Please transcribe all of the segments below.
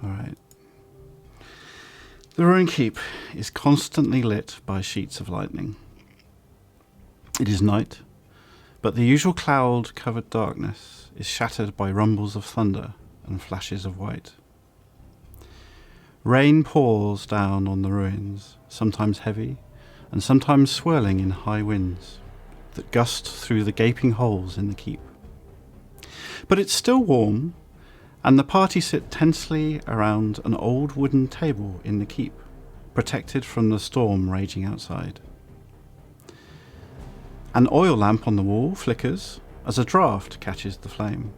All right. The ruined keep is constantly lit by sheets of lightning. It is night, but the usual cloud-covered darkness is shattered by rumbles of thunder and flashes of white. Rain pours down on the ruins, sometimes heavy and sometimes swirling in high winds that gust through the gaping holes in the keep. But it's still warm, and the party sit tensely around an old wooden table in the keep, protected from the storm raging outside. An oil lamp on the wall flickers as a draught catches the flame,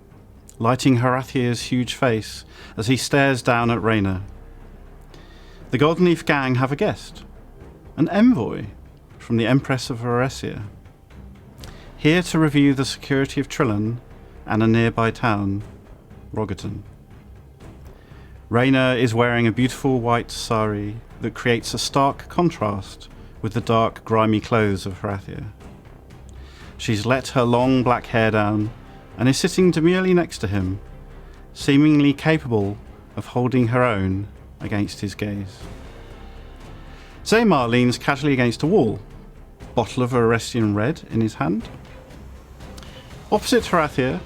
lighting Horathia's huge face as he stares down at Raina. The Golden Leaf gang have a guest, an envoy from the Empress of Varesia, here to review the security of Trillon and a nearby town, Rogaton. Raina is wearing a beautiful white sari that creates a stark contrast with the dark, grimy clothes of Horathia. She's let her long black hair down and is sitting demurely next to him, seemingly capable of holding her own against his gaze. Zaymar leans casually against a wall, bottle of Arestian red in his hand. Opposite Horathia,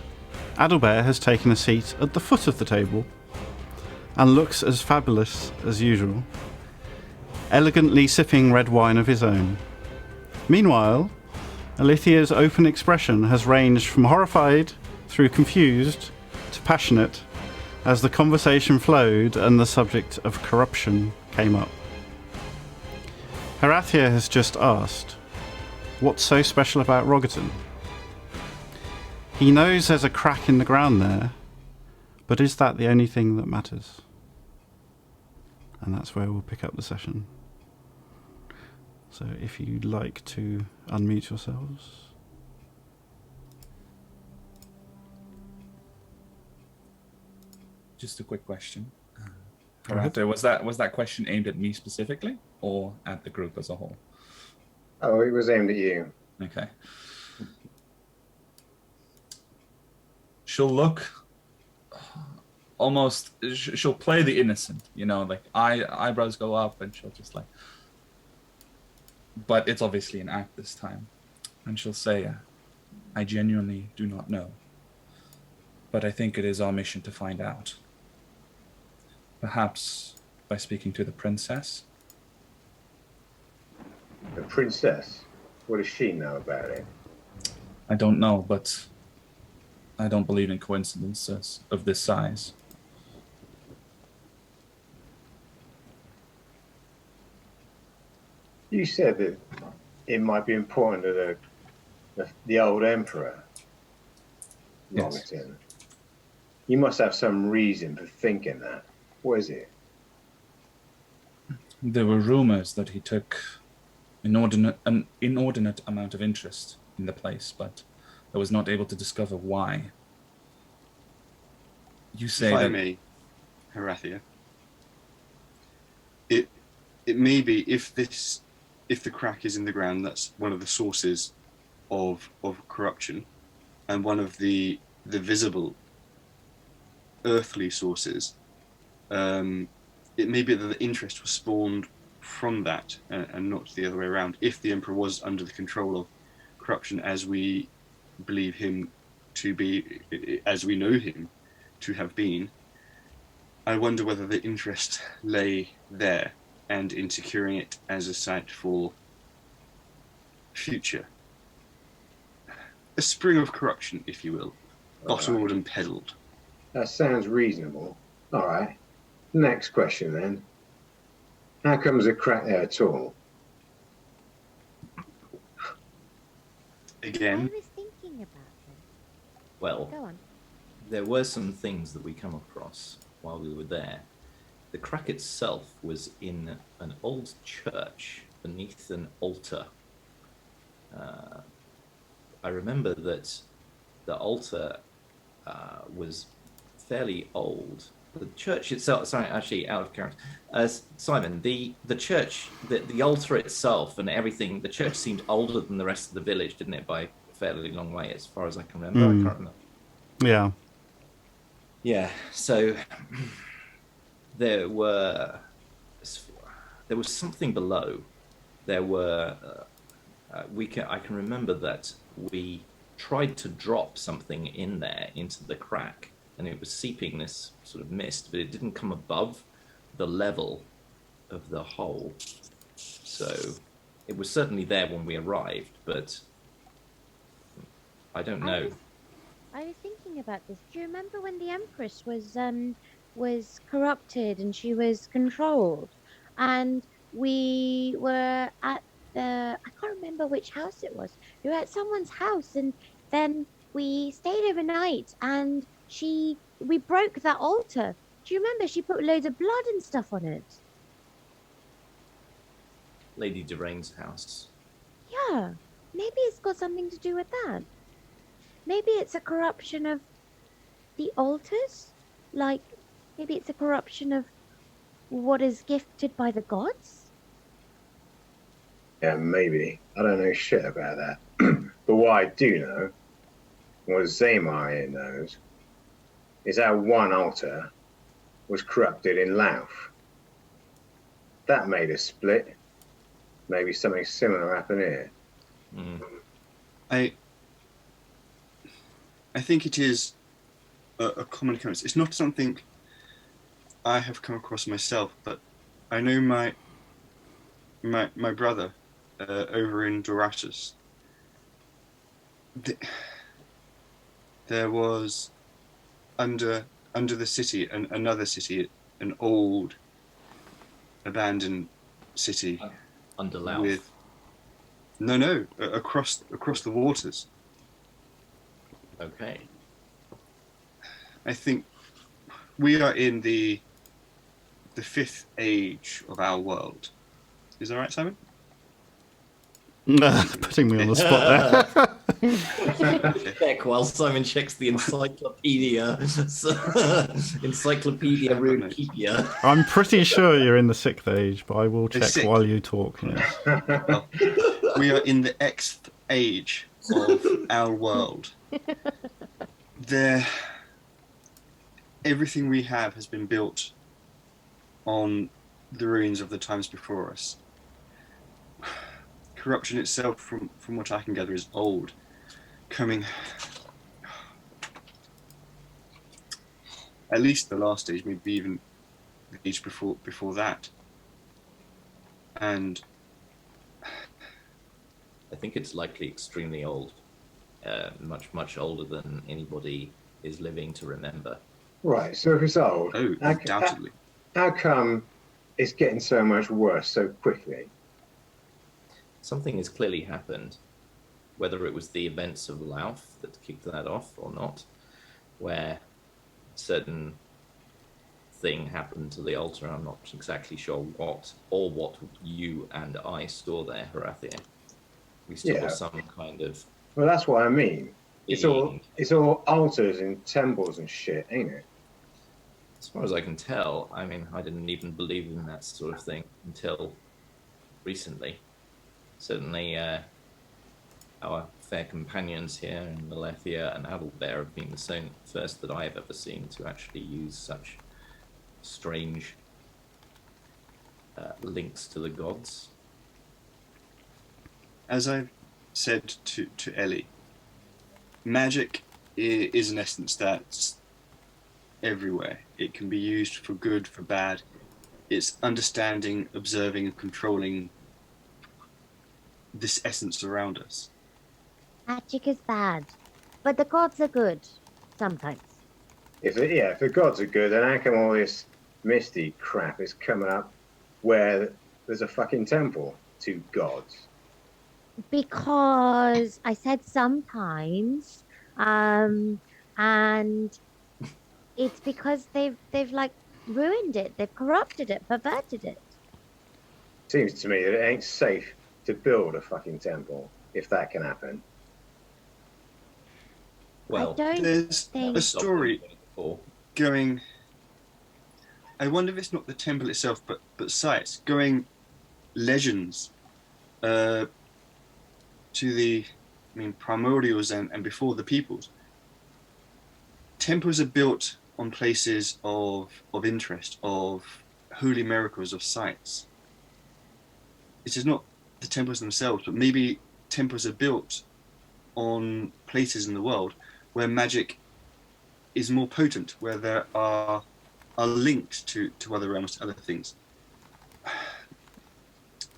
Adalbert has taken a seat at the foot of the table and looks as fabulous as usual, elegantly sipping red wine of his own. Meanwhile, Alithia's open expression has ranged from horrified through confused to passionate as the conversation flowed and the subject of corruption came up. Horathia has just asked, what's so special about Rogaton? He knows there's a crack in the ground there, but is that the only thing that matters? And that's where we'll pick up the session. So if you'd like to unmute yourselves. Just a quick question. Was that question aimed at me specifically or at the group as a whole? Oh, it was aimed at you. Okay. She'll look almost, she'll play the innocent, you know, like eyebrows go up and she'll just like, but it's obviously an act this time. And she'll say, I genuinely do not know, but I think it is our mission to find out. Perhaps by speaking to the princess. The princess? What does she know about it? I don't know, but I don't believe in coincidences of this size. You said that it might be important to the old emperor. Yes. Rogaton. You must have some reason for thinking that. What is it? There were rumors that he took an inordinate amount of interest in the place, but I was not able to discover why. You say if I that... may, Horathia, it may be if the crack is in the ground, that's one of the sources of corruption, and one of the visible earthly sources. It may be that the interest was spawned from that and not the other way around. If the emperor was under the control of corruption as we believe him to be, as we know him to have been, I wonder whether the interest lay there and in securing it as a site for future. A spring of corruption, if you will, bottled and peddled. That sounds reasonable. All right. Next question then. How comes a crack there at all? Again, I was thinking about it. Well, Go on. there were some things that we come across while we were there. The crack itself was in an old church beneath an altar. I remember that the altar was fairly old. The church itself, sorry, actually out of character. Simon, the church, the altar itself and everything, the church seemed older than the rest of the village, didn't it, by a fairly long way, as far as I can remember. I can't remember. Yeah. Yeah, so there was something below. There were I can remember that we tried to drop something in there into the crack, and it was seeping this sort of mist, but it didn't come above the level of the hole. So it was certainly there when we arrived, but I don't know. I was thinking about this. Do you remember when the Empress was corrupted and she was controlled, and we were at I can't remember which house it was. We were at someone's house, and then we stayed overnight, and we broke that altar. Do you remember? She put loads of blood and stuff on it. Lady Derain's house. Yeah, maybe it's got something to do with that. Maybe it's a corruption of the altars? Like, maybe it's a corruption of what is gifted by the gods? Yeah, maybe. I don't know shit about that. But what I do know, what Zamar here knows, is our one altar was corrupted in Lauf. That made a split. Maybe something similar happened here. Mm. I think it is a common occurrence. It's not something I have come across myself, but I know my brother over in Doratus. There was under the city another city, an old abandoned city. Under Lauf. With no across the waters. Okay. I think we are in the fifth age of our world. Is that right, Simon? Putting me on the spot there. Check while Simon checks the encyclopedia. Encyclopedia Runepedia. I'm pretty sure you're in the sixth age, but I will check sixth. while you talk. Yes. Well, we are in the Xth age of our world. Everything we have has been built on the ruins of the times before us. Corruption itself, from what I can gather, is old, coming at least the last age, maybe even the age before that. And I think it's likely extremely old, much older than anybody is living to remember. Right, so if it's old, oh, undoubtedly. How come it's getting so much worse so quickly? Something has clearly happened, whether it was the events of Lauf that kicked that off or not, where a certain thing happened to the altar. I'm not exactly sure what you and I saw there, Horathia. We saw some kind of... Well, that's what I mean. It's being. all altars and temples and shit, ain't it? As far as I can tell, I mean, I didn't even believe in that sort of thing until recently. Certainly, our fair companions here in Malethia and Adalbear have been the first that I have ever seen to actually use such strange links to the gods. As I've said to Ellie, magic is an essence that's everywhere. It can be used for good, for bad. It's understanding, observing, and controlling this essence around us. Magic is bad, but the gods are good sometimes. If the gods are good, then how come all this misty crap is coming up where there's a fucking temple to gods? Because I said sometimes, and it's because they've like ruined it, they've corrupted it, perverted it. Seems to me that it ain't safe to build a fucking temple if that can happen. Well, there's a story going. I wonder if it's not the temple itself, but sites going legends to the primordials and before the peoples. Temples are built on places of interest, of holy miracles, of sites. It is not the temples themselves, but maybe temples are built on places in the world where magic is more potent, where there are linked to other realms, to other things.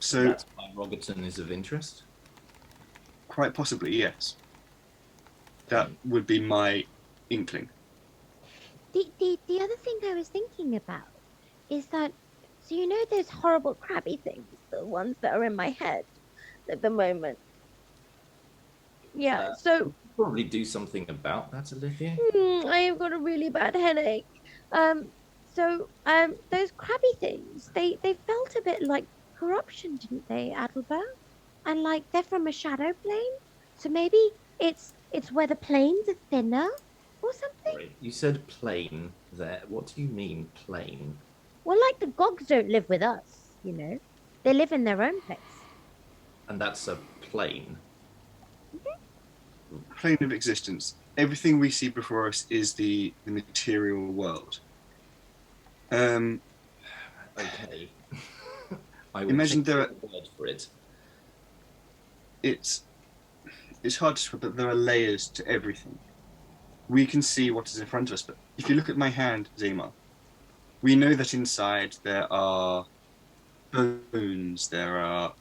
So that's why Rogerton is of interest. Quite possibly, yes. That would be my inkling. The other thing I was thinking about is that, so you know those horrible crabby things, the ones that are in my head at the moment. Yeah, so Probably do something about that, Olivia. I've got a really bad headache. Those crabby things, they felt a bit like corruption, didn't they, Adelbert? And like they're from a shadow plane, so maybe it's where the planes are thinner or something. Sorry, you said plane there. What do you mean plane? Well, like the Gogs don't live with us, you know. They live in their own place. And that's a plane. Plane of existence. Everything we see before us is the material world. Okay. I will Imagine take there are, your word for it. it's hard to describe, but there are layers to everything. We can see what is in front of us, but if you look at my hand, Zema, we know that inside there are bones, there are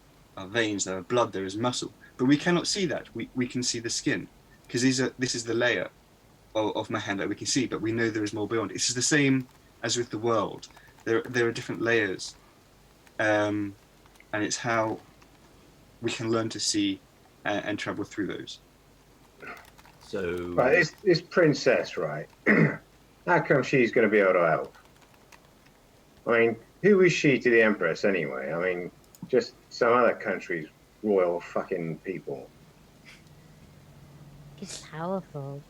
veins, there are blood, there is muscle, but we cannot see that. We can see the skin, because this is the layer of my hand that we can see, but we know there is more beyond. It's the same as with the world. There are different layers, and it's how we can learn to see and travel through those. So, right, this princess, right? How come she's going to be able to help? I mean, who is she to the Empress anyway? I mean, just some other country's royal fucking people. She's powerful.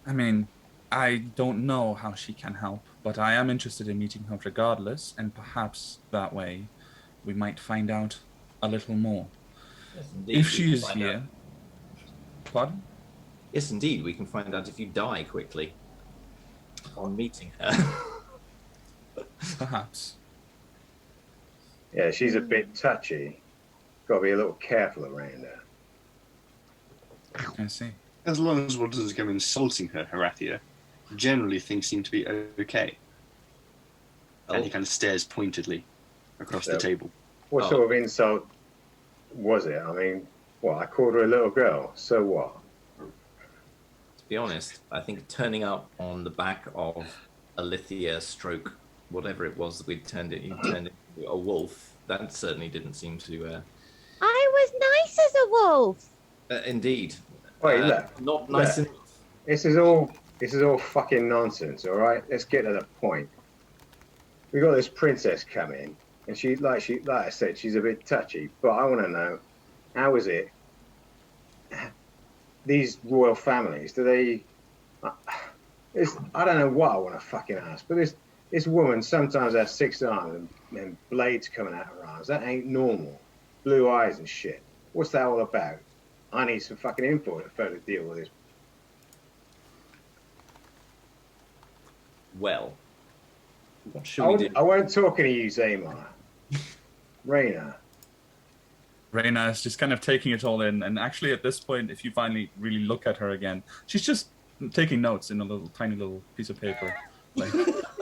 I mean, I don't know how she can help, but I am interested in meeting her regardless, and perhaps that way we might find out a little more. Yes, indeed, if she is here. Pardon? Yes, indeed, we can find out if you die quickly on meeting her. Perhaps. Yeah, she's a bit touchy. Got to be a little careful around her. I see. As long as one doesn't go insulting her, Harathia, generally things seem to be okay. And he kind of stares pointedly across the table. What sort of insult was it? I mean, what, I called her a little girl, so what? To be honest, I think turning up on the back of a Lithia stroke, whatever it was that you turned into a wolf, that certainly didn't seem to... I was nice as a wolf! Indeed. Wait, look. Not nice look. enough. This is all fucking nonsense, all right? Let's get to the point. We got this princess coming, and she, like I said, she's a bit touchy. But I want to know, how is it? These royal families, do they? I don't know what I want to fucking ask, but this woman sometimes has 6 arms and blades coming out of her arms. That ain't normal. Blue eyes and shit. What's that all about? I need some fucking info to further deal with this. Well, what should we do? I weren't talking to you, Zamar. Raina. Raina is just kind of taking it all in, and actually at this point, if you finally really look at her again, she's just taking notes in a tiny little piece of paper. Like,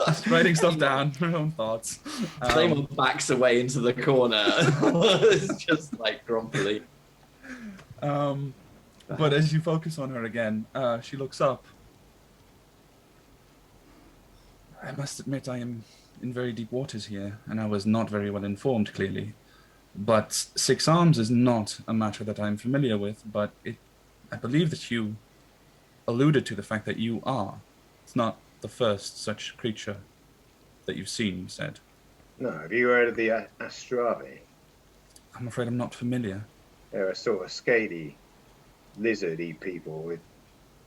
just writing stuff down, her own thoughts. Someone backs away into the corner. It's just like grumpily. But as you focus on her again, she looks up. I must admit I am in very deep waters here, and I was not very well informed, clearly. But 6 arms is not a matter that I'm familiar with, but I believe that you alluded to the fact that you are. It's not the first such creature that you've seen, you said. No, have you heard of the Astravi? I'm afraid I'm not familiar. They're a sort of scaly, lizardy people with,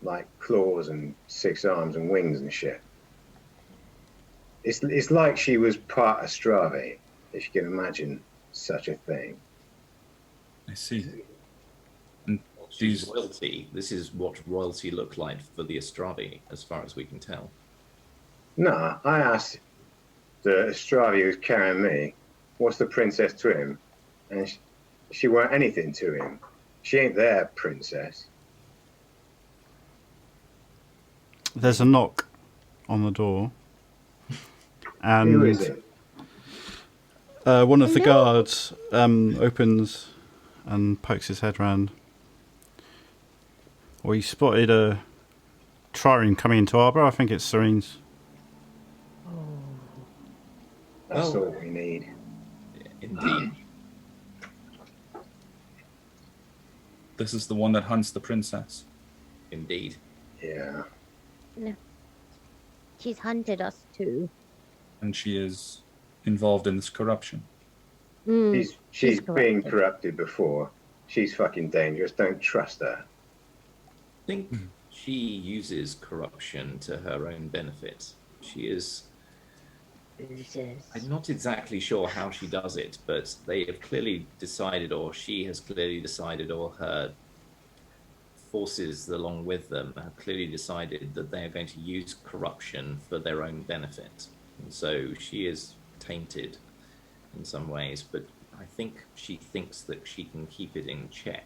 like, claws and 6 arms and wings and shit. It's like she was part Astravi, if you can imagine such a thing. I see. She's royalty. This is what royalty looked like for the Astravi, as far as we can tell. No, I asked the Astravi who's carrying me, what's the princess to him? And she weren't anything to him. She ain't their princess. There's a knock on the door. And Who is it? one of the guards opens and pokes his head round. Well, you spotted a trireme coming into harbour. I think it's Serene's. That's all we need. Indeed. This is the one that hunts the princess. Indeed. Yeah. No. She's hunted us too. And she is involved in this corruption. She's been corrupted. corrupted before. She's fucking dangerous. Don't trust her. I think she uses corruption to her own benefit. She is... I'm not exactly sure how she does it, but they have clearly decided, or she has clearly decided, or her forces along with them have clearly decided that they are going to use corruption for their own benefit. And so she is tainted in some ways, but I think she thinks that she can keep it in check.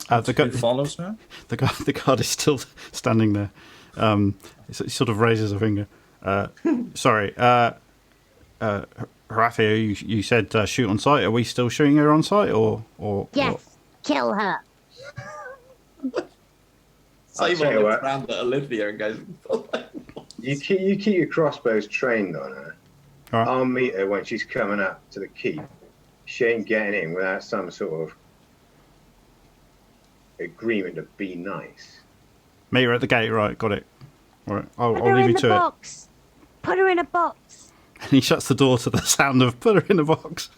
Who follows her? The guard is still standing there. He sort of raises a finger. Sorry, Horathia, you said shoot on sight. Are we still shooting her on sight, or Yes, kill her. Simon tell you looks what. around at Olivia and goes, You keep your crossbows trained on her. All right. I'll meet her when she's coming up to the keep. She ain't getting in without some sort of agreement to be nice. Meet her at the gate, right? Got it. All right, Put I'll her leave in you the to it. box. Put her in a box. And he shuts the door to the sound of put her in a box.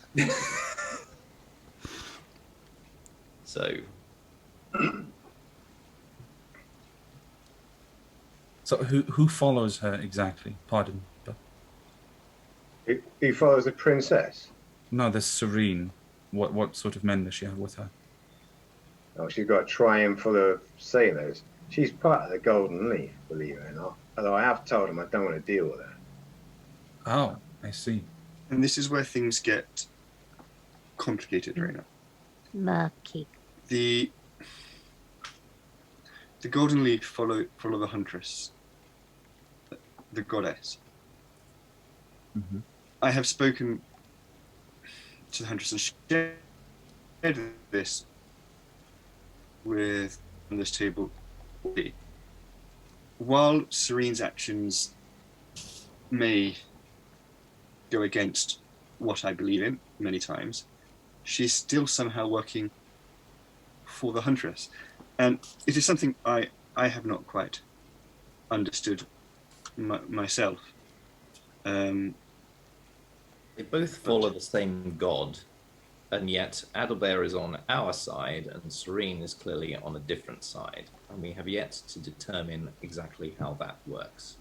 so So who follows her exactly? Pardon. But Who follows the princess? no, this Serene. What sort of men does she have with her? Oh, she's got a triumph full of sailors. She's part of the Golden Leaf, believe it or not. Although I have told him I don't want to deal with her. Oh, I see. And this is where things get complicated, Raina. Murky. The Golden Leaf follow the Huntress, the goddess. Mhm. I have spoken to the Huntress and shared this with on this table. While Serene's actions may go against what I believe in many times, she's still somehow working for the Huntress. And it is something I have not quite understood myself. they both follow the same god, and yet Adalbert is on our side and Serene is clearly on a different side, and we have yet to determine exactly how that works.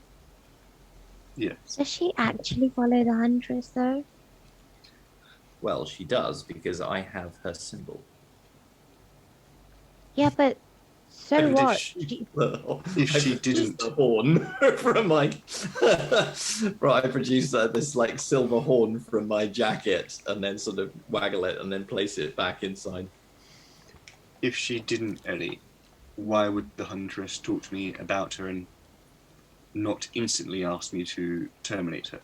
Yeah. Does she actually follow the Huntress though? Well, she does, because I have her symbol. Yeah, but so And if what? If she I produced didn't- the horn from my right, I produced this like silver horn from my jacket and then sort of waggle it and then place it back inside. If she didn't, Ellie, why would the Huntress talk to me about her and not instantly ask me to terminate her?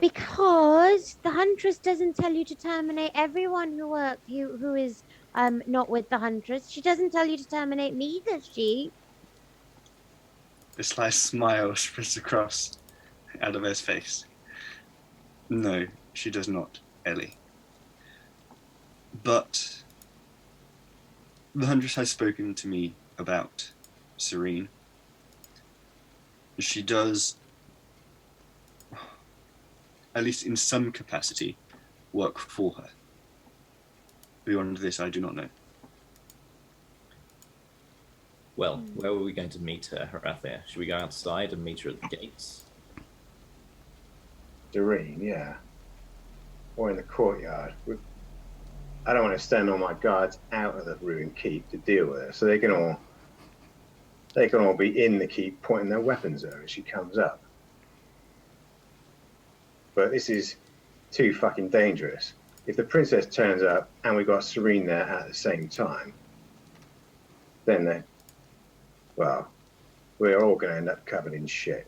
Because the Huntress doesn't tell you to terminate everyone who is not with the Huntress. She doesn't tell you to terminate me, does she? A slight smile spreads across Adalbert's face. No, she does not, Ellie. But the Huntress has spoken to me about Serene. She does, at least in some capacity, work for her. Beyond this, I do not know. Well, where were we going to meet her, Horathia? Should we go outside and meet her at the gates? Serene, yeah. Or in the courtyard. I don't want to send all my guards out of the ruined keep to deal with her, so they can all be in the keep pointing their weapons at her as she comes up. But this is too fucking dangerous. If the princess turns up and we got Serene there at the same time, then we're all going to end up covered in shit.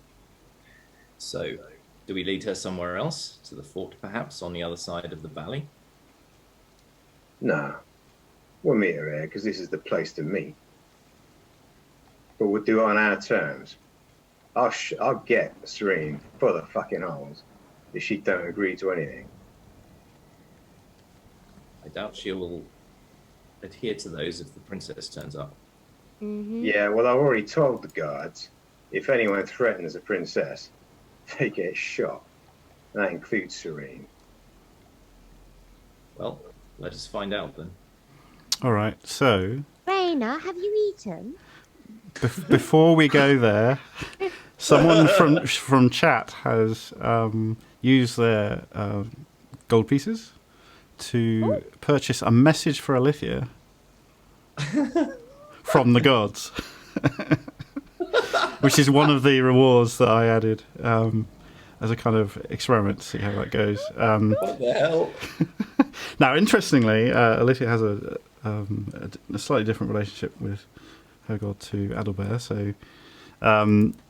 So, do we lead her somewhere else? To the fort, perhaps, on the other side of the valley? No. We'll meet her here, because this is the place to meet. But we'll do it on our terms. I'll get Serene for the fucking holes if she don't agree to anything. I doubt she will adhere to those if the princess turns up. Mm-hmm. Yeah, well, I've already told the guards, if anyone threatens the princess, they get shot. That includes Serene. Well, let us find out then. All right. So Raina, have you eaten? before we go there, someone from chat has used their gold pieces to purchase a message for Alithia from the gods, which is one of the rewards that I added as a kind of experiment to see how that goes. What the hell? Now, interestingly, Alithia has a slightly different relationship with her god to Adalbert. So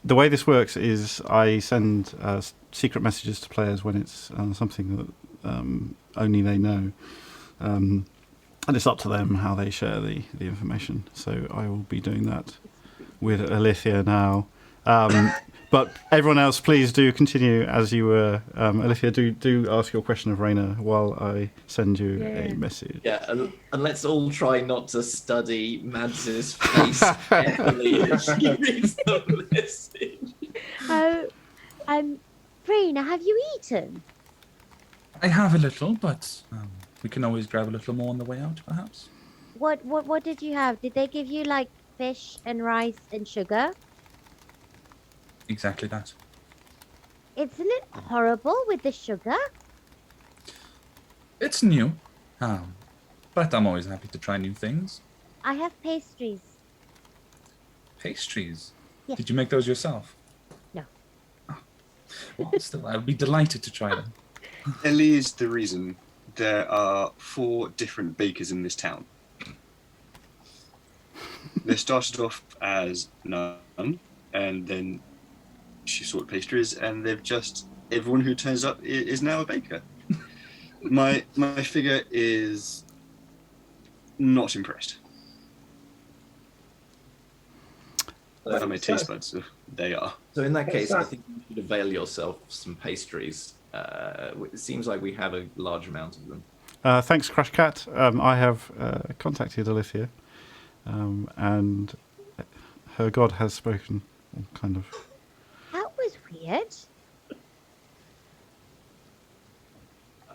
the way this works is I send secret messages to players when it's something that only they know. And it's up to them how they share the information. So I will be doing that with Alithia now. But everyone else, please do continue as you were. Alithia, do ask your question of Raina while I send you a message. Yeah, and let's all try not to study Mads's face carefully as she reads the message. Raina, have you eaten? I have a little, but we can always grab a little more on the way out, perhaps. What did you have? Did they give you like fish and rice and sugar? Exactly that. Isn't it horrible with the sugar? It's new, but I'm always happy to try new things. I have pastries. Pastries? Yes. Did you make those yourself? No. Oh. Well, still, I would be delighted to try them. Ellie is the reason there are 4 different bakers in this town. They started off as none, and then she sorted pastries, and they've just everyone who turns up is now a baker. My figure is not impressed. By my taste buds, they are. So in that case, I think you should avail yourself of some pastries. It seems like we have a large amount of them. Thanks, Crash Cat. I have contacted Alithia, and her god has spoken. Kind of. That was weird.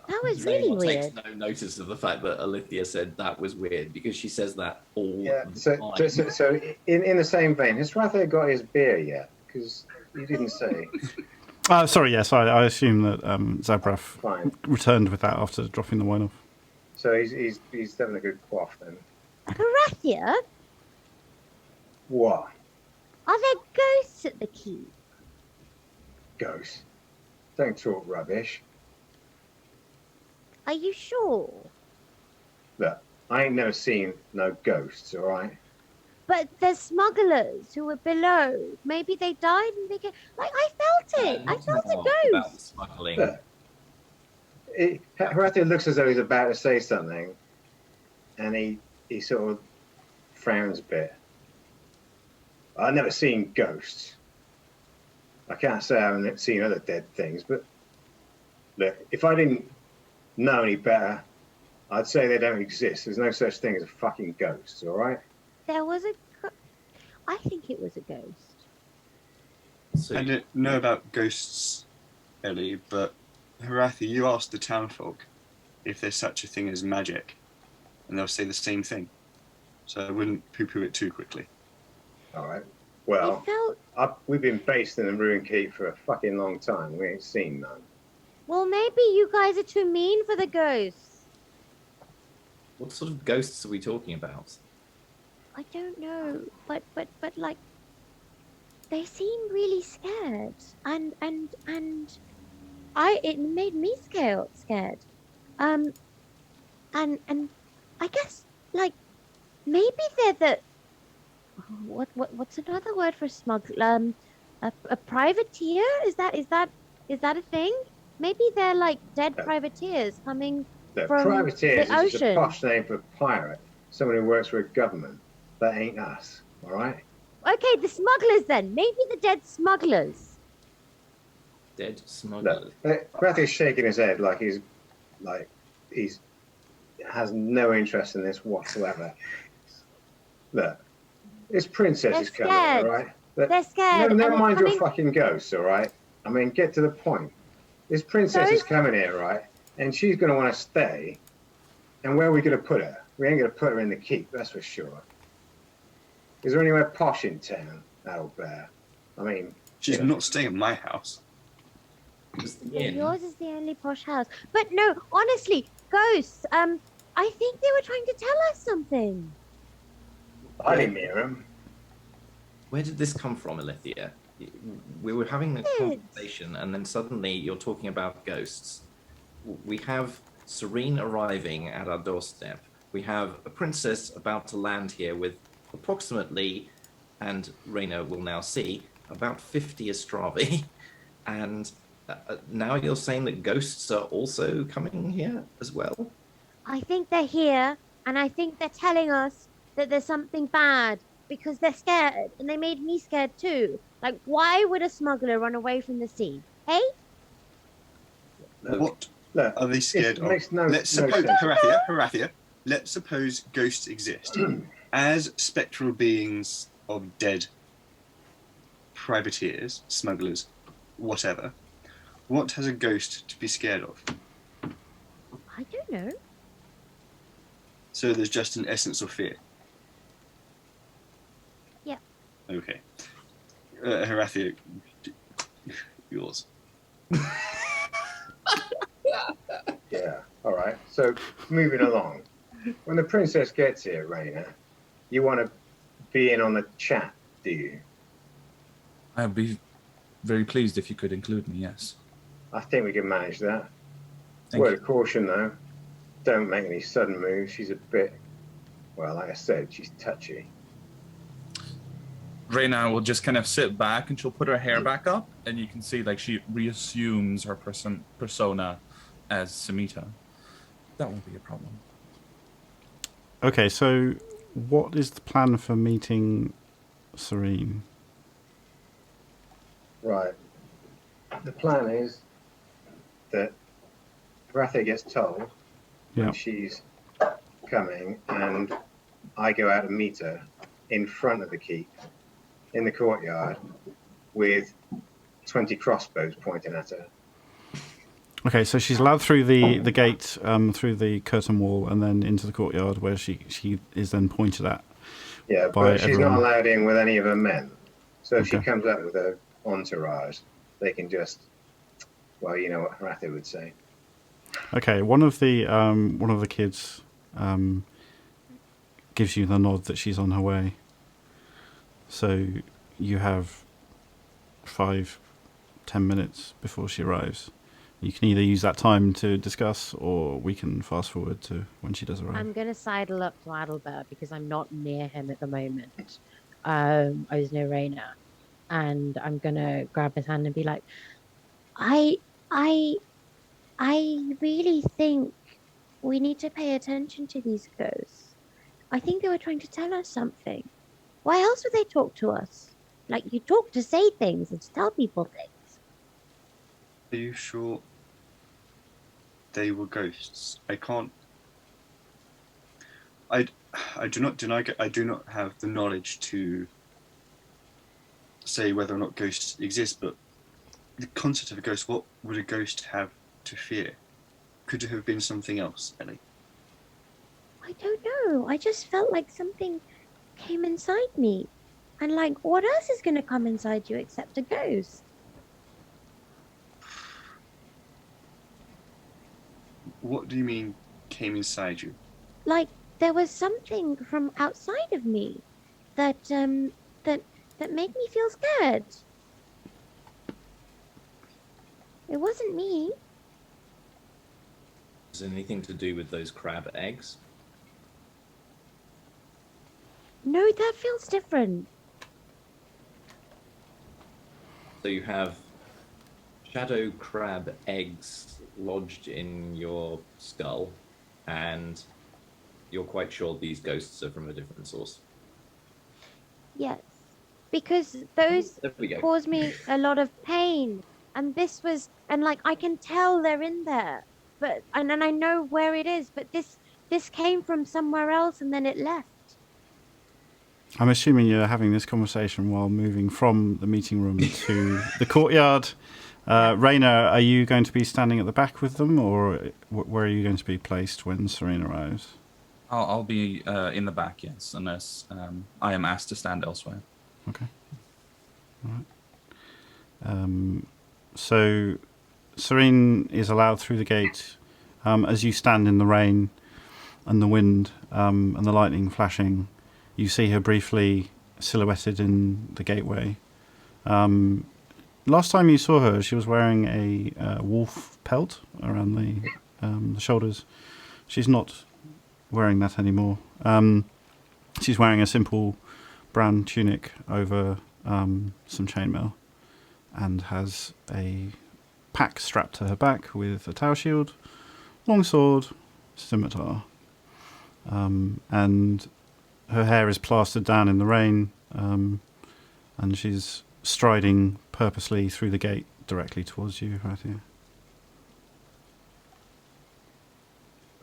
That was really weird. Takes no notice of the fact that Alithia said that was weird because she says that all So, the time. so in the same vein, has Rathir got his beer yet? Because you didn't say. Sorry, yes, I assume that Zabrath Fine. returned with that after dropping the wine off. So he's having a good quaff then. Garathia, What? are there ghosts at the keep? Ghosts? Don't talk rubbish. Are you sure? Look, I ain't never seen no ghosts, all right? But there's smugglers who were below. Maybe they died and they like I felt it. I felt a About ghost. smuggling. Look, Rathir looks as though he's about to say something, and he sort of frowns a bit. I've never seen ghosts. I can't say I haven't seen other dead things, but look, if I didn't know any better, I'd say they don't exist. There's no such thing as a fucking ghost, all right? There was I think it was a ghost. So, I don't know about ghosts, Ellie, but Harathi, you asked the townfolk if there's such a thing as magic, and they'll say the same thing. So I wouldn't poo-poo it too quickly. All right. Well, we've been based in the ruined keep for a fucking long time. We ain't seen none. Well, maybe you guys are too mean for the ghosts. What sort of ghosts are we talking about? I don't know, but like they seem really scared, and it made me scared. Um, and I guess like maybe they're the what's another word for smuggler? A privateer? Is that a thing? Maybe they're like dead No. privateers coming Look, from privateers the is just a ocean. posh name for a pirate, someone who works for a government. That ain't us, all right? Okay, the smugglers then. Maybe the dead smugglers. Dead smugglers. Look, Bradley's shaking his head like he's has no interest in this whatsoever. Look, this princess They're is coming, scared. all right? Look, They're scared. never and mind it's your coming... fucking ghosts, all right? I mean, get to the point. This princess is Ghosts? coming here, right? And she's going to want to stay. And where are we going to put her? We ain't going to put her in the keep, that's for sure. Is there anywhere posh in town, Albert? I mean... She's not staying at my house. Just the Yeah, inn. yours is the only posh house. But no, honestly, ghosts. I think they were trying to tell us something. I didn't hear him. Where did this come from, Alethea? We were having a conversation, and then suddenly you're talking about ghosts. We have Serene arriving at our doorstep. We have a princess about to land here with approximately, and Raina will now see, about 50 Astravi. And now you're saying that ghosts are also coming here as well? I think they're here, and I think they're telling us that there's something bad because they're scared, and they made me scared too. Like, why would a smuggler run away from the sea? Hey? What Look, are they scared it of? makes no Suppose, sense. Harathia, let's suppose ghosts exist. As spectral beings of dead privateers, smugglers, whatever, what has a ghost to be scared of? I don't know. So there's just an essence of fear. Yeah. Okay. Harathia, yours. Yeah, all right. So, moving along. When the princess gets here, Raina, you want to be in on the chat, do you? I'd be very pleased if you could include me, yes. I think we can manage that. Thank Word you. of caution, though. Don't make any sudden moves. She's a bit, well, like I said, she's touchy. Raina will just kind of sit back and she'll put her hair back up, and you can see like she reassumes her persona as Samita. That won't be a problem. Okay, so what is the plan for meeting Serene? Right. The plan is that Rathe gets told Yeah. when she's coming, and I go out and meet her in front of the keep, in the courtyard, with 20 crossbows pointing at her. Okay, so she's allowed through the gate, through the curtain wall, and then into the courtyard where she is then pointed at. Yeah, By but she's everyone. not allowed in with any of her men. So if she Okay. comes up with her entourage, they can just, well, you know what Rathe would say. Okay, one of the kids gives you the nod that she's on her way. So you have 5-10 minutes before she arrives. You can either use that time to discuss, or we can fast forward to when she does arrive. I'm going to sidle up to Adalbert because I'm not near him at the moment. I was near Raina. And I'm going to grab his hand and be like, I really think we need to pay attention to these ghosts. I think they were trying to tell us something. Why else would they talk to us? Like, you talk to say things and to tell people things. Are you sure they were ghosts? I can't. I do not have the knowledge to say whether or not ghosts exist, but the concept of a ghost, what would a ghost have to fear? Could it have been something else, Ellie? I don't know. I just felt like something came inside me. And like, what else is going to come inside you except a ghost? What do you mean came inside you? like there was something from outside of me that that that made me feel scared. It wasn't me. Is it anything to do with those crab eggs? No, that feels different. So you have shadow crab eggs lodged in your skull, and you're quite sure these ghosts are from a different source. Yes, because those There we go. caused me a lot of pain, and this was, and like I can tell they're in there, but and I know where it is, but this came from somewhere else, and then it left. I'm assuming you're having this conversation while moving from the meeting room to the courtyard. Raina, are you going to be standing at the back with them, or where are you going to be placed when Serene arrives? I'll be in the back, yes, unless I am asked to stand elsewhere. Okay. All right. So Serene is allowed through the gate as you stand in the rain and the wind and the lightning flashing. You see her briefly silhouetted in the gateway. Last time you saw her, she was wearing a wolf pelt around the shoulders. She's not wearing that anymore. She's wearing a simple brown tunic over some chainmail and has a pack strapped to her back with a tower shield, long sword, scimitar, and her hair is plastered down in the rain, and she's striding purposely through the gate directly towards you, right here.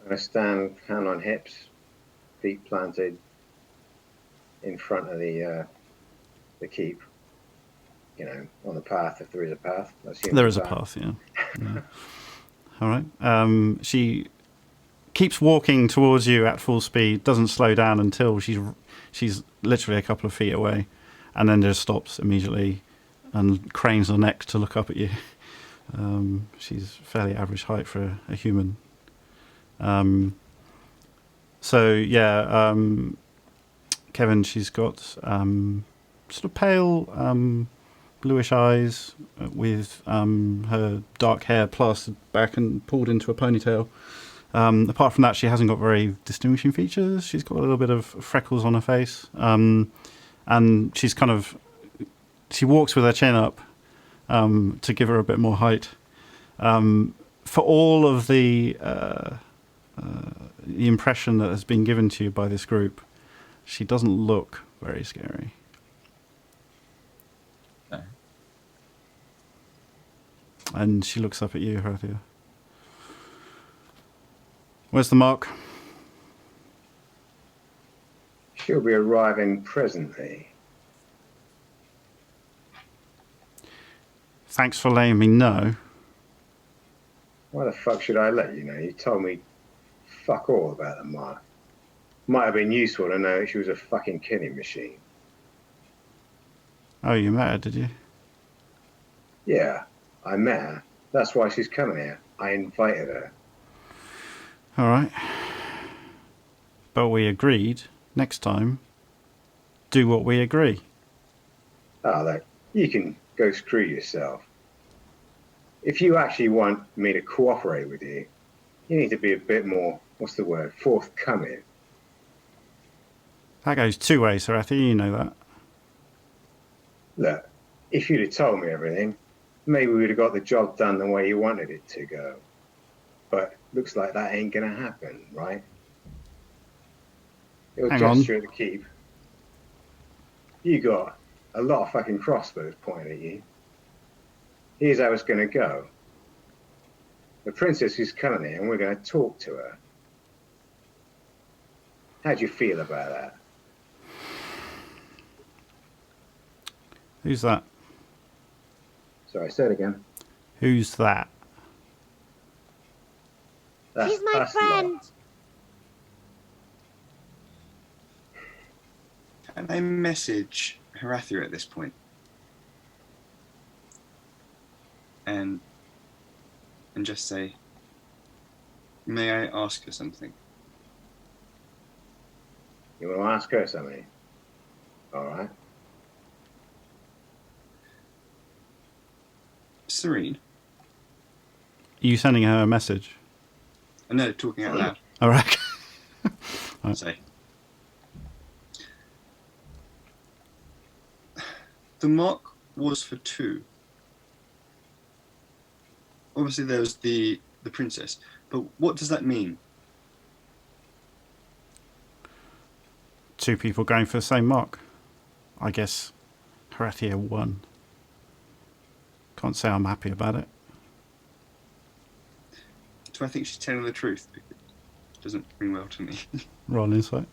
I stand, hand on hips, feet planted in front of the keep. You know, on the path, if there is a path. There is a path, yeah. Yeah. All right. She keeps walking towards you at full speed, doesn't slow down until she's literally a couple of feet away, and then just stops immediately and cranes her neck to look up at you. She's fairly average height for a human. Kevin, she's got sort of pale bluish eyes with her dark hair plastered back and pulled into a ponytail. Apart from that, she hasn't got very distinguishing features. She's got a little bit of freckles on her face. And she walks with her chin up to give her a bit more height. For all of the impression that has been given to you by this group, she doesn't look very scary. No. And she looks up at you, Horathia. Where's the Marc? She'll be arriving presently. Thanks for letting me know. Why the fuck should I let you know? You told me fuck all about the Marc. Might have been useful to know she was a fucking killing machine. Oh, you met her, did you? Yeah, I met her. That's why she's coming here. I invited her. All right. But we agreed, next time, do what we agree. Oh, look, you can go screw yourself. If you actually want me to cooperate with you, you need to be a bit more, what's the word, forthcoming. That goes two ways, Horathia, you know that. Look, if you'd have told me everything, maybe we'd have got the job done the way you wanted it to go. But looks like that ain't gonna happen, right? It'll Hang on. gesture at the keep. You got a lot of fucking crossbows pointed at you. Here's how it's gonna go. The princess is coming here and we're gonna talk to her. How do you feel about that? Who's that? Sorry, say it again. Who's that? That's She's my us lot. friend. Can I message Horathia at this point? And just say, may I ask her something? You want to ask her something? All right. Serene. Are you sending her a message? No, talking out loud. All right. Say. The mark was for 2. Obviously, there was the princess, but what does that mean? 2 people going for the same mark. I guess Harathia won. Can't say I'm happy about it. Do I think she's telling the truth? It doesn't ring well to me. Roll an insight.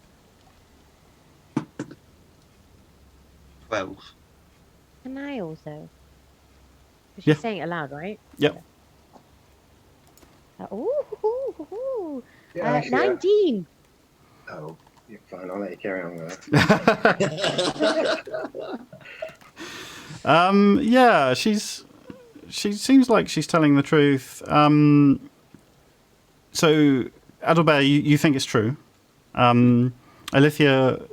12. Can I also? 'Cause Yeah. she's saying it aloud, right? Yep. Yeah, 19. Oh, you're fine. I'll let you carry on with that. Yeah, she seems like she's telling the truth. So, Adalbert, you think it's true. Alithia,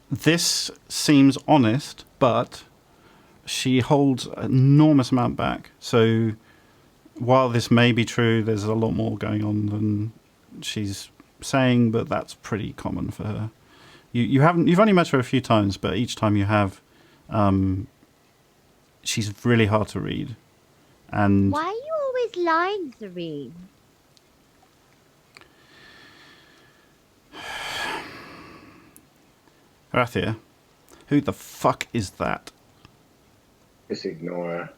this seems honest, but she holds an enormous amount back. So, while this may be true, there's a lot more going on than she's saying, but that's pretty common for her. You've only met her a few times, but each time you have, she's really hard to read. And Why are you always lying, Serene? Harathia, who the fuck is that? Just ignore her.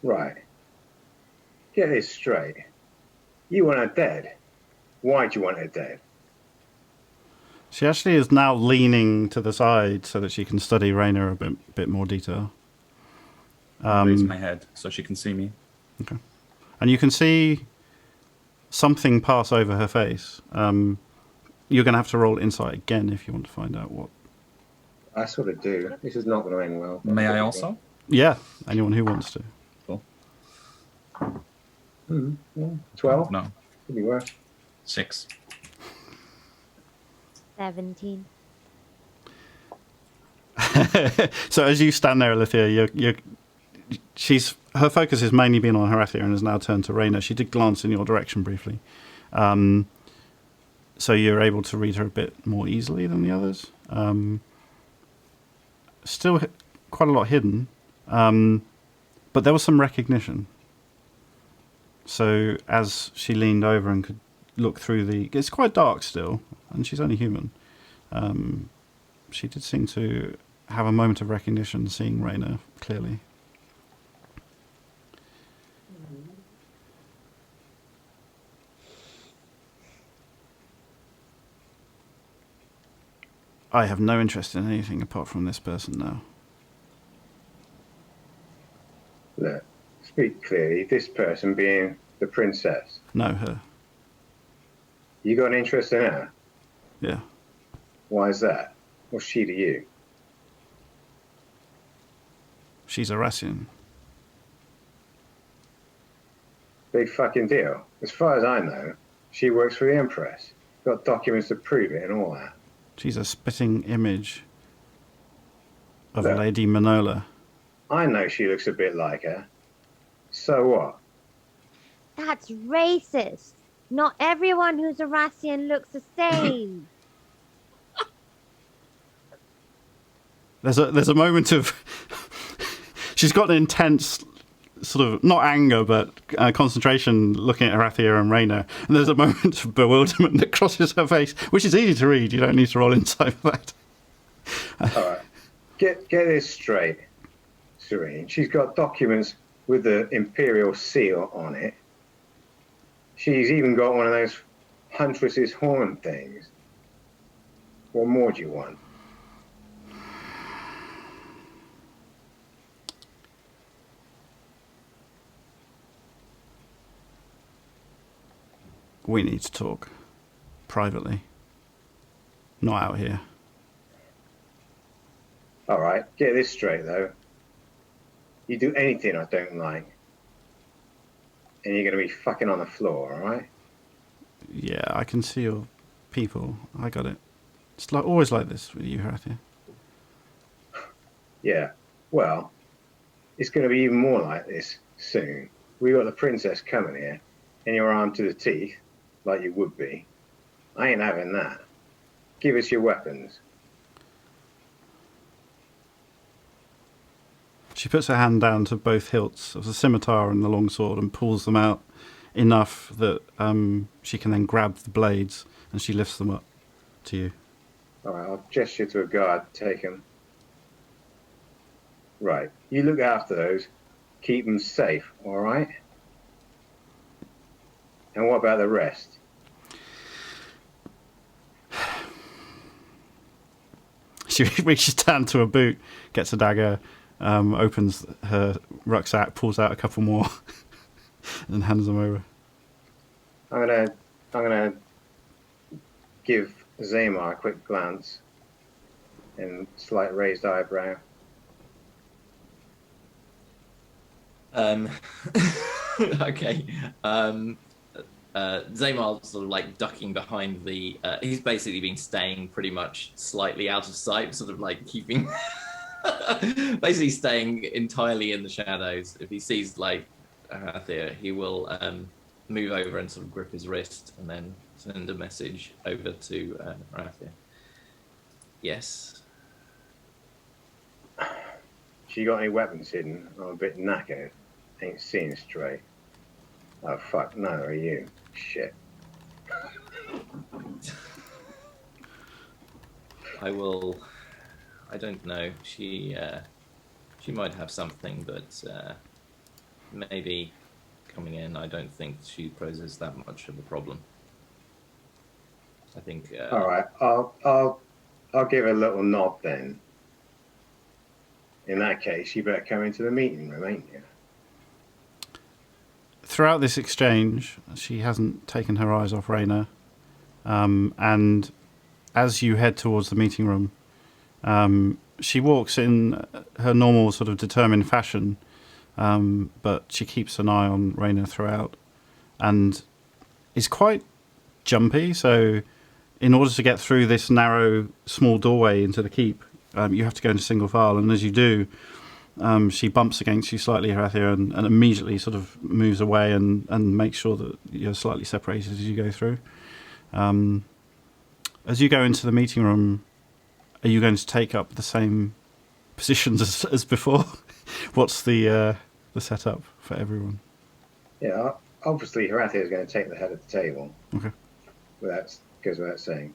Right. Get this straight. You want her dead. Why do you want her dead? She actually is now leaning to the side so that she can study Raina a bit more detail. Raise my head so she can see me. Okay. And you can see something pass over her face. You're going to have to roll insight again if you want to find out what. I sort of do. This is not going to end well. May I also? Yeah, anyone who wants to. Cool. Yeah. 12? No. Could be worse. 6. 17. So as you stand there, Alithia, her focus has mainly been on Harathia and has now turned to Raina. She did glance in your direction briefly. So you're able to read her a bit more easily than the others. Still quite a lot hidden, but there was some recognition. So as she leaned over and could look through it's quite dark still, and she's only human. She did seem to have a moment of recognition, seeing Raina clearly. I have no interest in anything apart from this person now. Look, speak clearly. This person being the princess. No, her. You got an interest in her? Yeah. Why is that? What's she to you? She's a Rassian. Big fucking deal. As far as I know, she works for the Empress. Got documents to prove it and all that. She's a spitting image of Look. Lady Manola. I know she looks a bit like her. So what? That's racist. Not everyone who's a Rassian looks the same. There's a moment of she's got an intense sort of not anger but concentration looking at Harathia and Raina, and there's a moment of bewilderment that crosses her face, which is easy to read. You don't need to roll insight for that. All right. Get this straight, Serene. She's got documents with the Imperial seal on it. She's even got one of those Huntress's horn things. What more do you want? We need to talk privately, not out here. All right. Get this straight, though. You do anything I don't like, and you're going to be fucking on the floor, all right? Yeah, I can see you're people. I got it. It's like always like this with you, Harathia. Yeah. Well, it's going to be even more like this soon. We got the princess coming here, and you're armed to the teeth, like you would be. I ain't having that. Give us your weapons. She puts her hand down to both hilts of the scimitar and the longsword and pulls them out enough that she can then grab the blades, and she lifts them up to you. All right, I'll gesture to a guard to take them. Right, you look after those. Keep them safe, all right? And what about the rest? She reaches down to a boot, gets a dagger, opens her rucksack, pulls out a couple more, and hands them over. I'm gonna give Zamar a quick glance and slight raised eyebrow. Okay. Zamar's sort of like ducking behind the. He's basically been staying pretty much slightly out of sight, sort of like keeping. Basically staying entirely in the shadows. If he sees like Harathia, he will move over and sort of grip his wrist and then send a message over to Harathia. Yes. She got any weapons hidden? I'm a bit knackered. Ain't seeing straight. Oh fuck, no, are you? Shit. I don't know. She might have something, but maybe coming in, I don't think she poses that much of a problem. I think. All right, I'll give her a little nod then. In that case, you better come into the meeting room, ain't you? Throughout this exchange, she hasn't taken her eyes off Raina, and as you head towards the meeting room, she walks in her normal sort of determined fashion, but she keeps an eye on Raina throughout, and is quite jumpy. So, in order to get through this narrow, small doorway into the keep, you have to go into single file, and as you do, she bumps against you slightly, Harathia, and immediately sort of moves away and makes sure that you're slightly separated as you go through. As you go into the meeting room, are you going to take up the same positions as before? What's the setup for everyone? Yeah, obviously Harathia is going to take the head of the table. Okay. Goes without saying.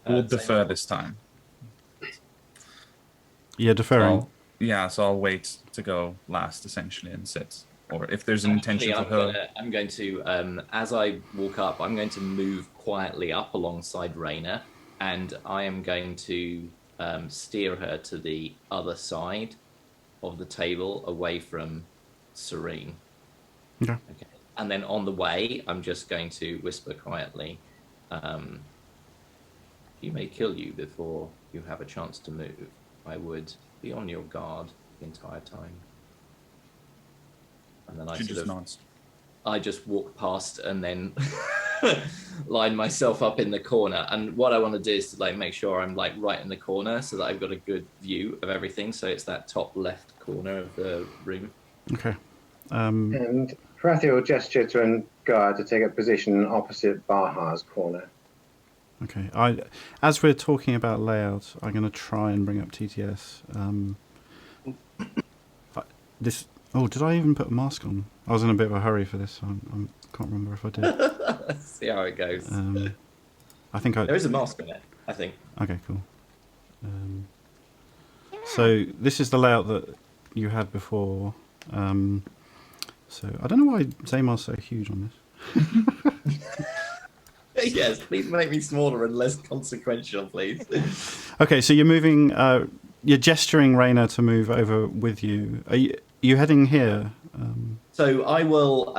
We'll defer this time. Yeah, deferring. So I'll wait to go last, essentially, and sit. Or if there's an intention for her. I'm going to, as I walk up, I'm going to move quietly up alongside Raina, and I am going to steer her to the other side of the table, away from Serene. Okay. And then on the way, I'm just going to whisper quietly, "She may kill you before you have a chance to move. I would be on your guard the entire time." And then I just walk past and then line myself up in the corner. And what I want to do is to like make sure I'm like right in the corner so that I've got a good view of everything. So it's that top left corner of the room. Okay. And Harathia will gesture to a guard to take a position opposite Baha's corner. Okay. As we're talking about layouts, I'm going to try and bring up TTS. Did I even put a mask on? I was in a bit of a hurry for this, so I can't remember if I did. See how it goes. I think there is a mask on it, I think. Okay, cool. So this is the layout that you had before. So I don't know why Zamar's so huge on this. Yes, please make me smaller and less consequential, please. Okay, so you're moving. You're gesturing Raina to move over with you. Are you heading here? So I will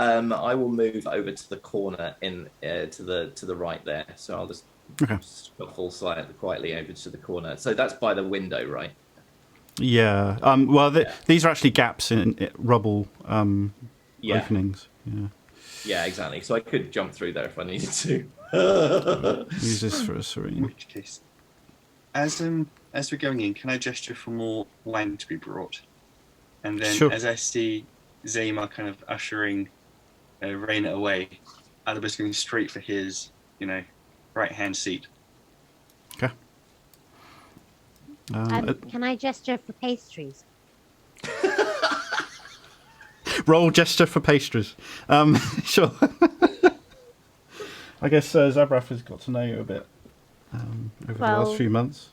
move over to the corner to the right there. So I'll just shuffle quietly over to the corner. So that's by the window, right? Yeah. These are actually gaps in rubble openings. Yeah. Yeah, exactly. So I could jump through there if I needed to. Use this for a In Serene. which case, as we're going in, can I gesture for more wine to be brought? And then Sure. as I see Zaymar kind of ushering Raina away, Albert's going straight for his, right-hand seat. Okay. Can I gesture for pastries? Roll gesture for pastries. Sure. I guess Zabrath has got to know you a bit over the last few months.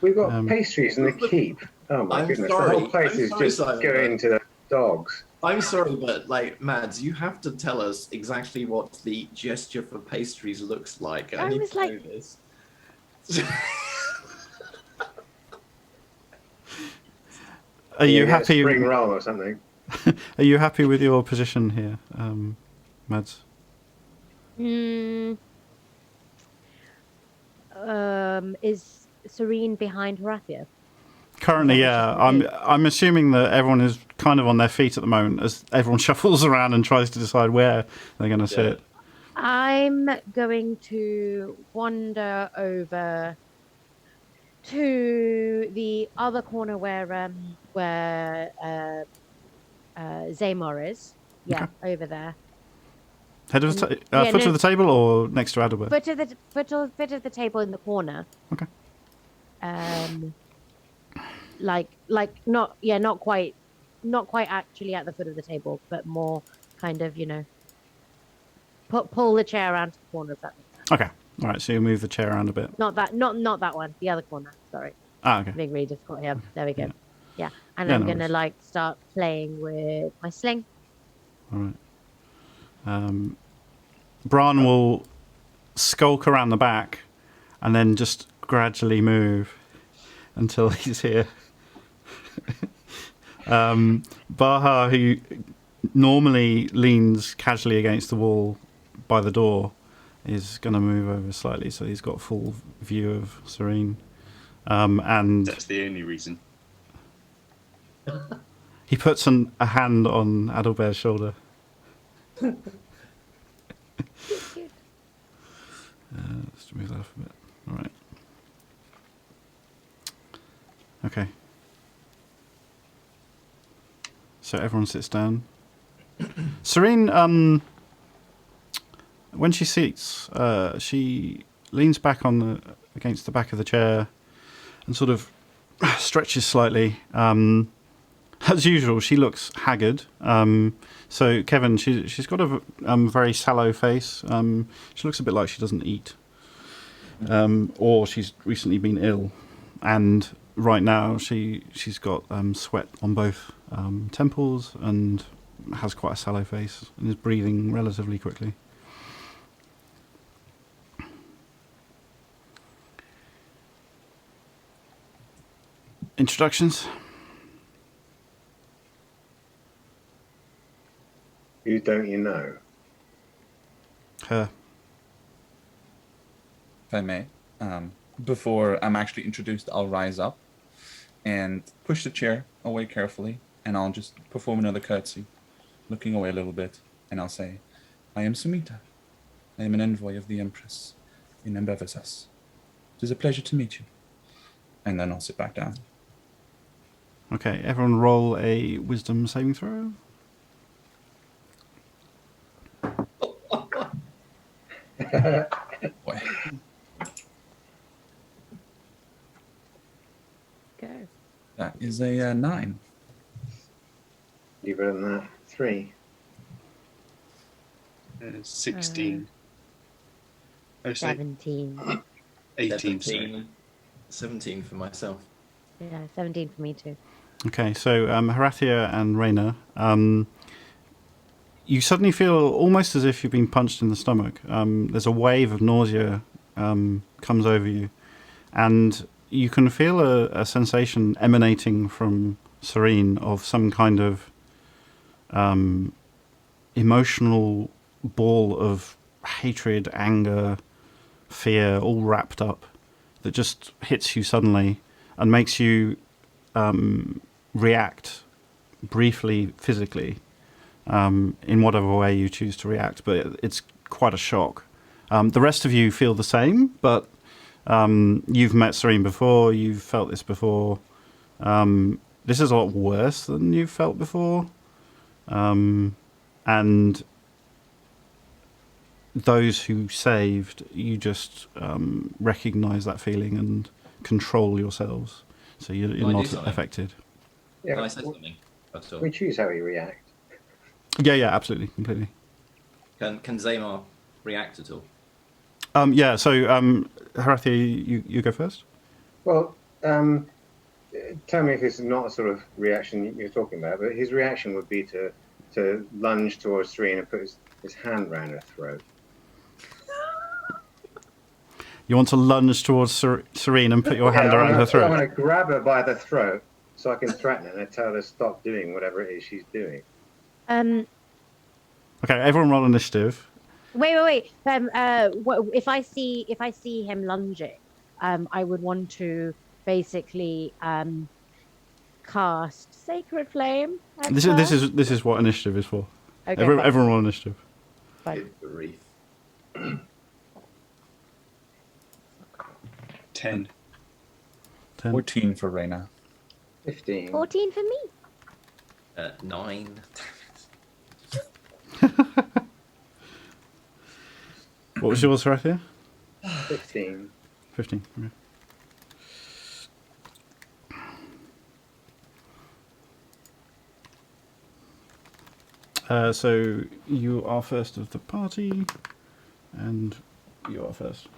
We've got pastries in the keep. Oh my goodness, the whole place is just going to the dogs. I'm sorry, but Mads, you have to tell us exactly what the gesture for pastries looks like. I need to know this. Are you happy? Spring roll or something. Are you happy with your position here, Mads? Is Serene behind Horatia? Currently, yeah. I'm assuming that everyone is kind of on their feet at the moment as everyone shuffles around and tries to decide where they're going to sit. I'm going to wander over to the other corner where Zaymar is. Yeah, Okay. over there. Head of foot of the table or next to Adalbert? Foot of the table in the corner. Okay. Not quite actually at the foot of the table, but more kind of, pull the chair around to the corner. If that makes sense. Okay. All right. So you move the chair around a bit. Not that one. The other corner. Sorry. Okay. Being really difficult here. There we go. Yeah. And Yeah, I'm no gonna worries. start playing with my sling. All right. Bran will skulk around the back and then just gradually move until he's here. Baha, who normally leans casually against the wall by the door, is going to move over slightly so he's got full view of Serene. And That's the only reason. he puts a hand on Adalbert's shoulder. Let's move that up a bit. All right. Okay. So everyone sits down. Serene, when she sits, she leans back against the back of the chair and sort of stretches slightly. As usual, she looks haggard. So Kevin, she's got a very sallow face. She looks a bit like she doesn't eat, or she's recently been ill, and right now she's got sweat on both temples and has quite a sallow face and is breathing relatively quickly. Introductions. Who don't you know? Her. If I may, before I'm actually introduced, I'll rise up and push the chair away carefully, and I'll just perform another curtsy, looking away a little bit, and I'll say, I am Sumita. I am an envoy of the Empress in Embevazas. It is a pleasure to meet you. And then I'll sit back down. Okay, everyone roll a wisdom saving throw. Boy. Go. That is a 9. You better than that. 3. 16. 17. 18. 17 for myself. Yeah, 17 for me too. Okay, so Horatia and Raina, you suddenly feel almost as if you've been punched in the stomach. There's a wave of nausea comes over you, and you can feel a sensation emanating from Serene of some kind of emotional ball of hatred, anger, fear, all wrapped up, that just hits you suddenly and makes you react briefly physically in whatever way you choose to react, but it's quite a shock. The rest of you feel the same, but you've met Serene before, you've felt this before. This is a lot worse than you've felt before. And those who saved, you just recognise that feeling and control yourselves, so you're not affected. Yeah, Can I say something? At all? we choose how we react. Yeah, absolutely, completely. Can Zaymar react at all? Yeah, so Harathia, you go first. Well, tell me if it's not a sort of reaction you're talking about, but his reaction would be to lunge towards Serene and put his hand round her throat. You want to lunge towards Serene and put your hand around her I throat? want to grab her by the throat so I can threaten her and tell her to stop doing whatever it is she's doing. Um. Okay, everyone roll initiative. Wait. If I see him lunging, I would want to basically cast Sacred Flame. This is what initiative is for. Okay, Everyone roll initiative. fine. The wreath. 10. 10. 14 for Reyna. 15. 14 for me. 9. What was yours, Harathia? 15. 15. Okay. So you are first of the party, and you are first.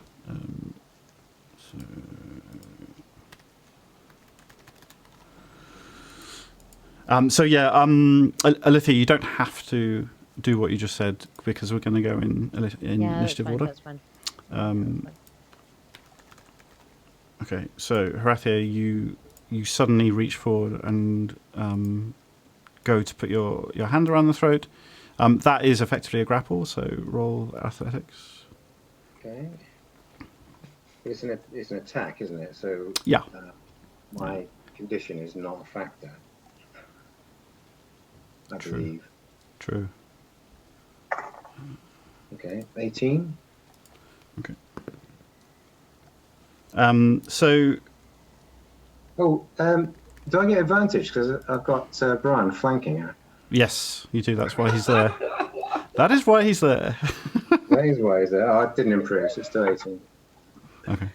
Alithia, you don't have to do what you just said because we're going to go in initiative order. That's fine. Okay, so Harathia, you suddenly reach forward and go to put your hand around the throat. That is effectively a grapple, so roll athletics. Okay. It's an attack, isn't it? So Yeah. My condition is not a factor. I True. believe. True. Okay, 18. Okay. So do I get advantage because I've got Brian flanking her? yes, you do. That's why he's there. That is why he's there. That is why he's there. Oh, I didn't improve, so it's still 18. Okay.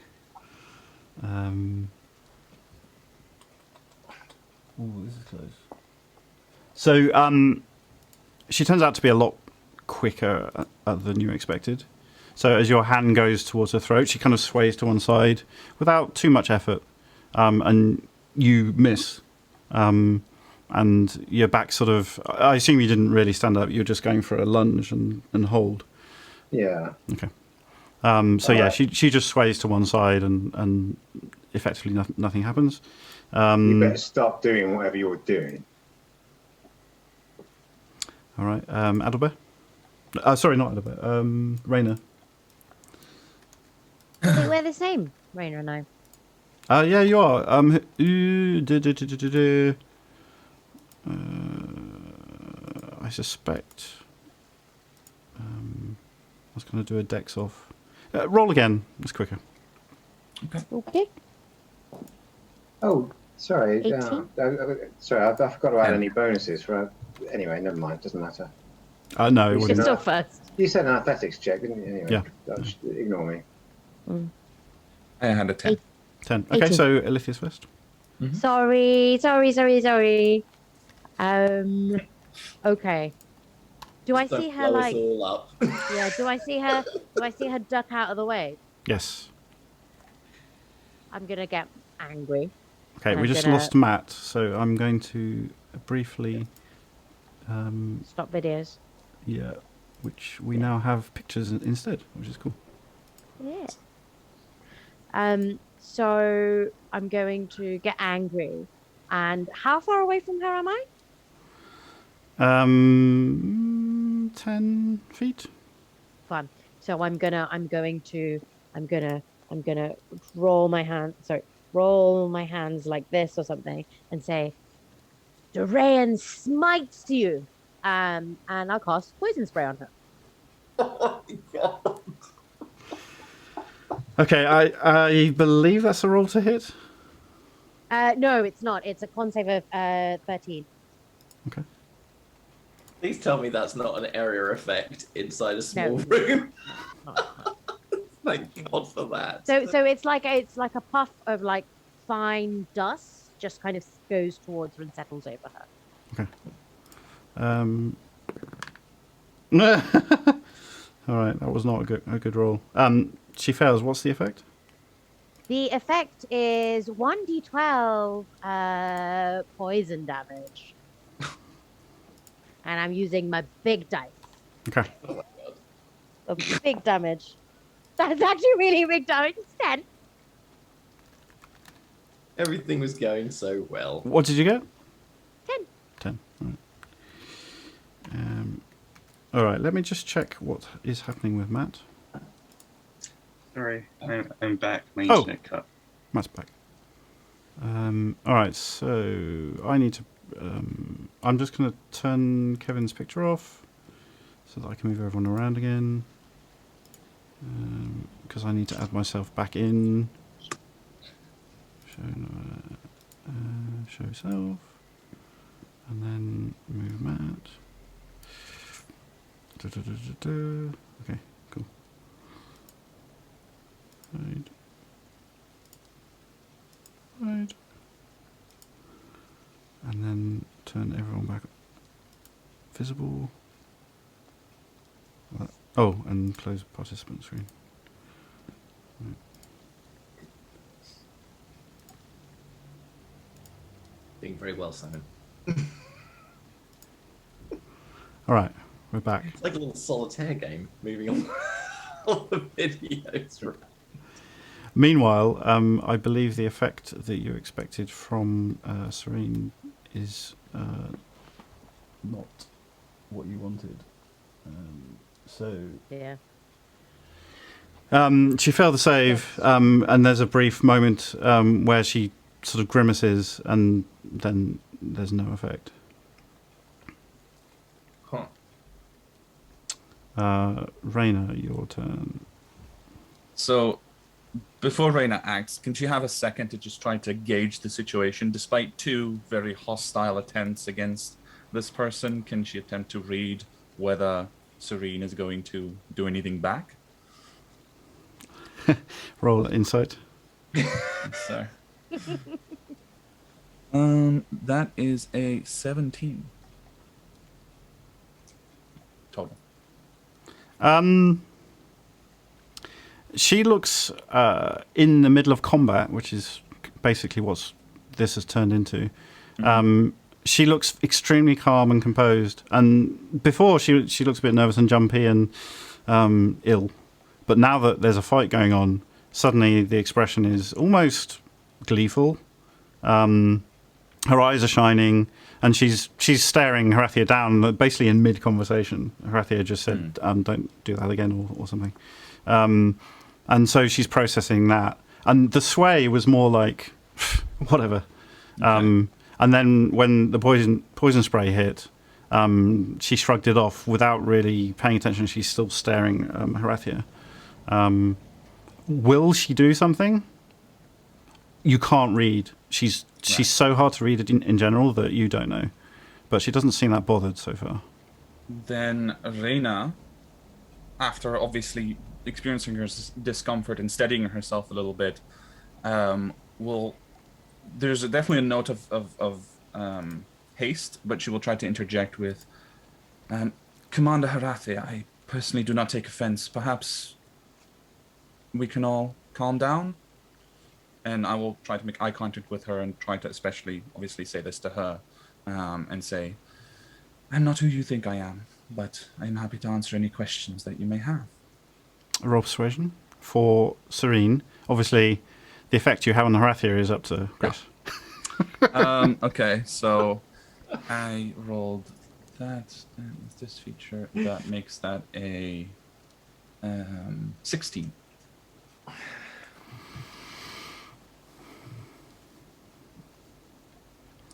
Ooh, this is close. So, she turns out to be a lot quicker than you expected. So, as your hand goes towards her throat, she kind of sways to one side without too much effort, and you miss. And your back sort of... I assume you didn't really stand up. You were just going for a lunge and hold. Yeah. Okay. She just sways to one side and effectively nothing happens. You better stop doing whatever you're doing. All right. Adalbert? Sorry, not Adalbert. Reyna. So we're the same, Reyna and I. Yeah, you are. I suspect... I was going to do a dex off. Roll again. It's quicker. Okay. Oh, sorry. 18? Sorry, I forgot to add any bonuses for. Anyway, never mind. Doesn't matter. No, it You You're wouldn't. still first. You said an athletics check, didn't you? Anyway, Yeah. Just ignore me. I had a 10. 10. Okay, 18. so Alithia's first. Sorry. Okay. Do I see her blow us like? all up. Yeah. Do I see her? Do I see her duck out of the way? Yes. I'm gonna get angry. Okay, I'm we just gonna- lost Matt, so I'm going to briefly... Stop videos. yeah, which we now have pictures instead, which is cool. Yeah. So I'm going to get angry. And how far away from her am I? 10 feet? Fine. So I'm gonna roll my hands like this or something and say, Dorian smites you. and I'll cast poison spray on her. Oh my god. Okay, I believe that's a roll to hit. No, it's not. It's a con save of 13. Okay. Please tell me that's not an area effect inside a small No. room. No. Thank God for that. So it's like a puff of like fine dust just kind of goes towards her and settles over her. Okay. All right, that was not a good roll. She fails. What's the effect? The effect is 1d12 poison damage. And I'm using my big dice. Okay. Oh my God. Of big damage. That's actually really big damage. It's 10. Everything was going so well. What did you get? 10. 10. All right. All right. Let me just check what is happening with Matt. Sorry, I'm back. My Oh. internet cut. Matt's back. All right. So I need to. I'm just going to turn Kevin's picture off so that I can move everyone around again. Because I need to add myself back in. Show self. And then move Matt. Okay, cool. Hide. And then turn everyone back visible. Oh, and close participant screen. Right. Doing very well, Simon. All right, we're back. It's like a little solitaire game, moving on all the videos. Right? Meanwhile, I believe the effect that you expected from Serene is not what you wanted. Yeah. She failed the save, and there's a brief moment where she sort of grimaces, and then there's no effect. Huh. Raina, your turn. So, before Reina acts, can she have a second to just try to gauge the situation? Despite 2 very hostile attempts against this person, can she attempt to read whether Serene is going to do anything back? Roll insight. So, that is a 17 total. She looks in the middle of combat, which is basically what this has turned into. She looks extremely calm and composed. And before, she looks a bit nervous and jumpy and ill. But now that there's a fight going on, suddenly the expression is almost gleeful. Her eyes are shining, and she's staring Harathia down, basically in mid-conversation. Harathia just said, don't do that again, or something. And so she's processing that. And the sway was more like, whatever. Okay. And then when the poison spray hit, she shrugged it off without really paying attention. She's still staring Harathia. Will she do something? You can't read. She's so hard to read in general that you don't know. But she doesn't seem that bothered so far. Then Reina, after obviously experiencing her discomfort and steadying herself a little bit, there's definitely a note of haste, but she will try to interject with, Commander Harathia, I personally do not take offense. Perhaps we can all calm down? And I will try to make eye contact with her and try to especially, obviously, say this to her and say, I'm not who you think I am, but I'm happy to answer any questions that you may have. Roll persuasion for Serene. Obviously, the effect you have on the Harathia is up to Chris. Okay, so I rolled that, and this feature, that makes that a 16.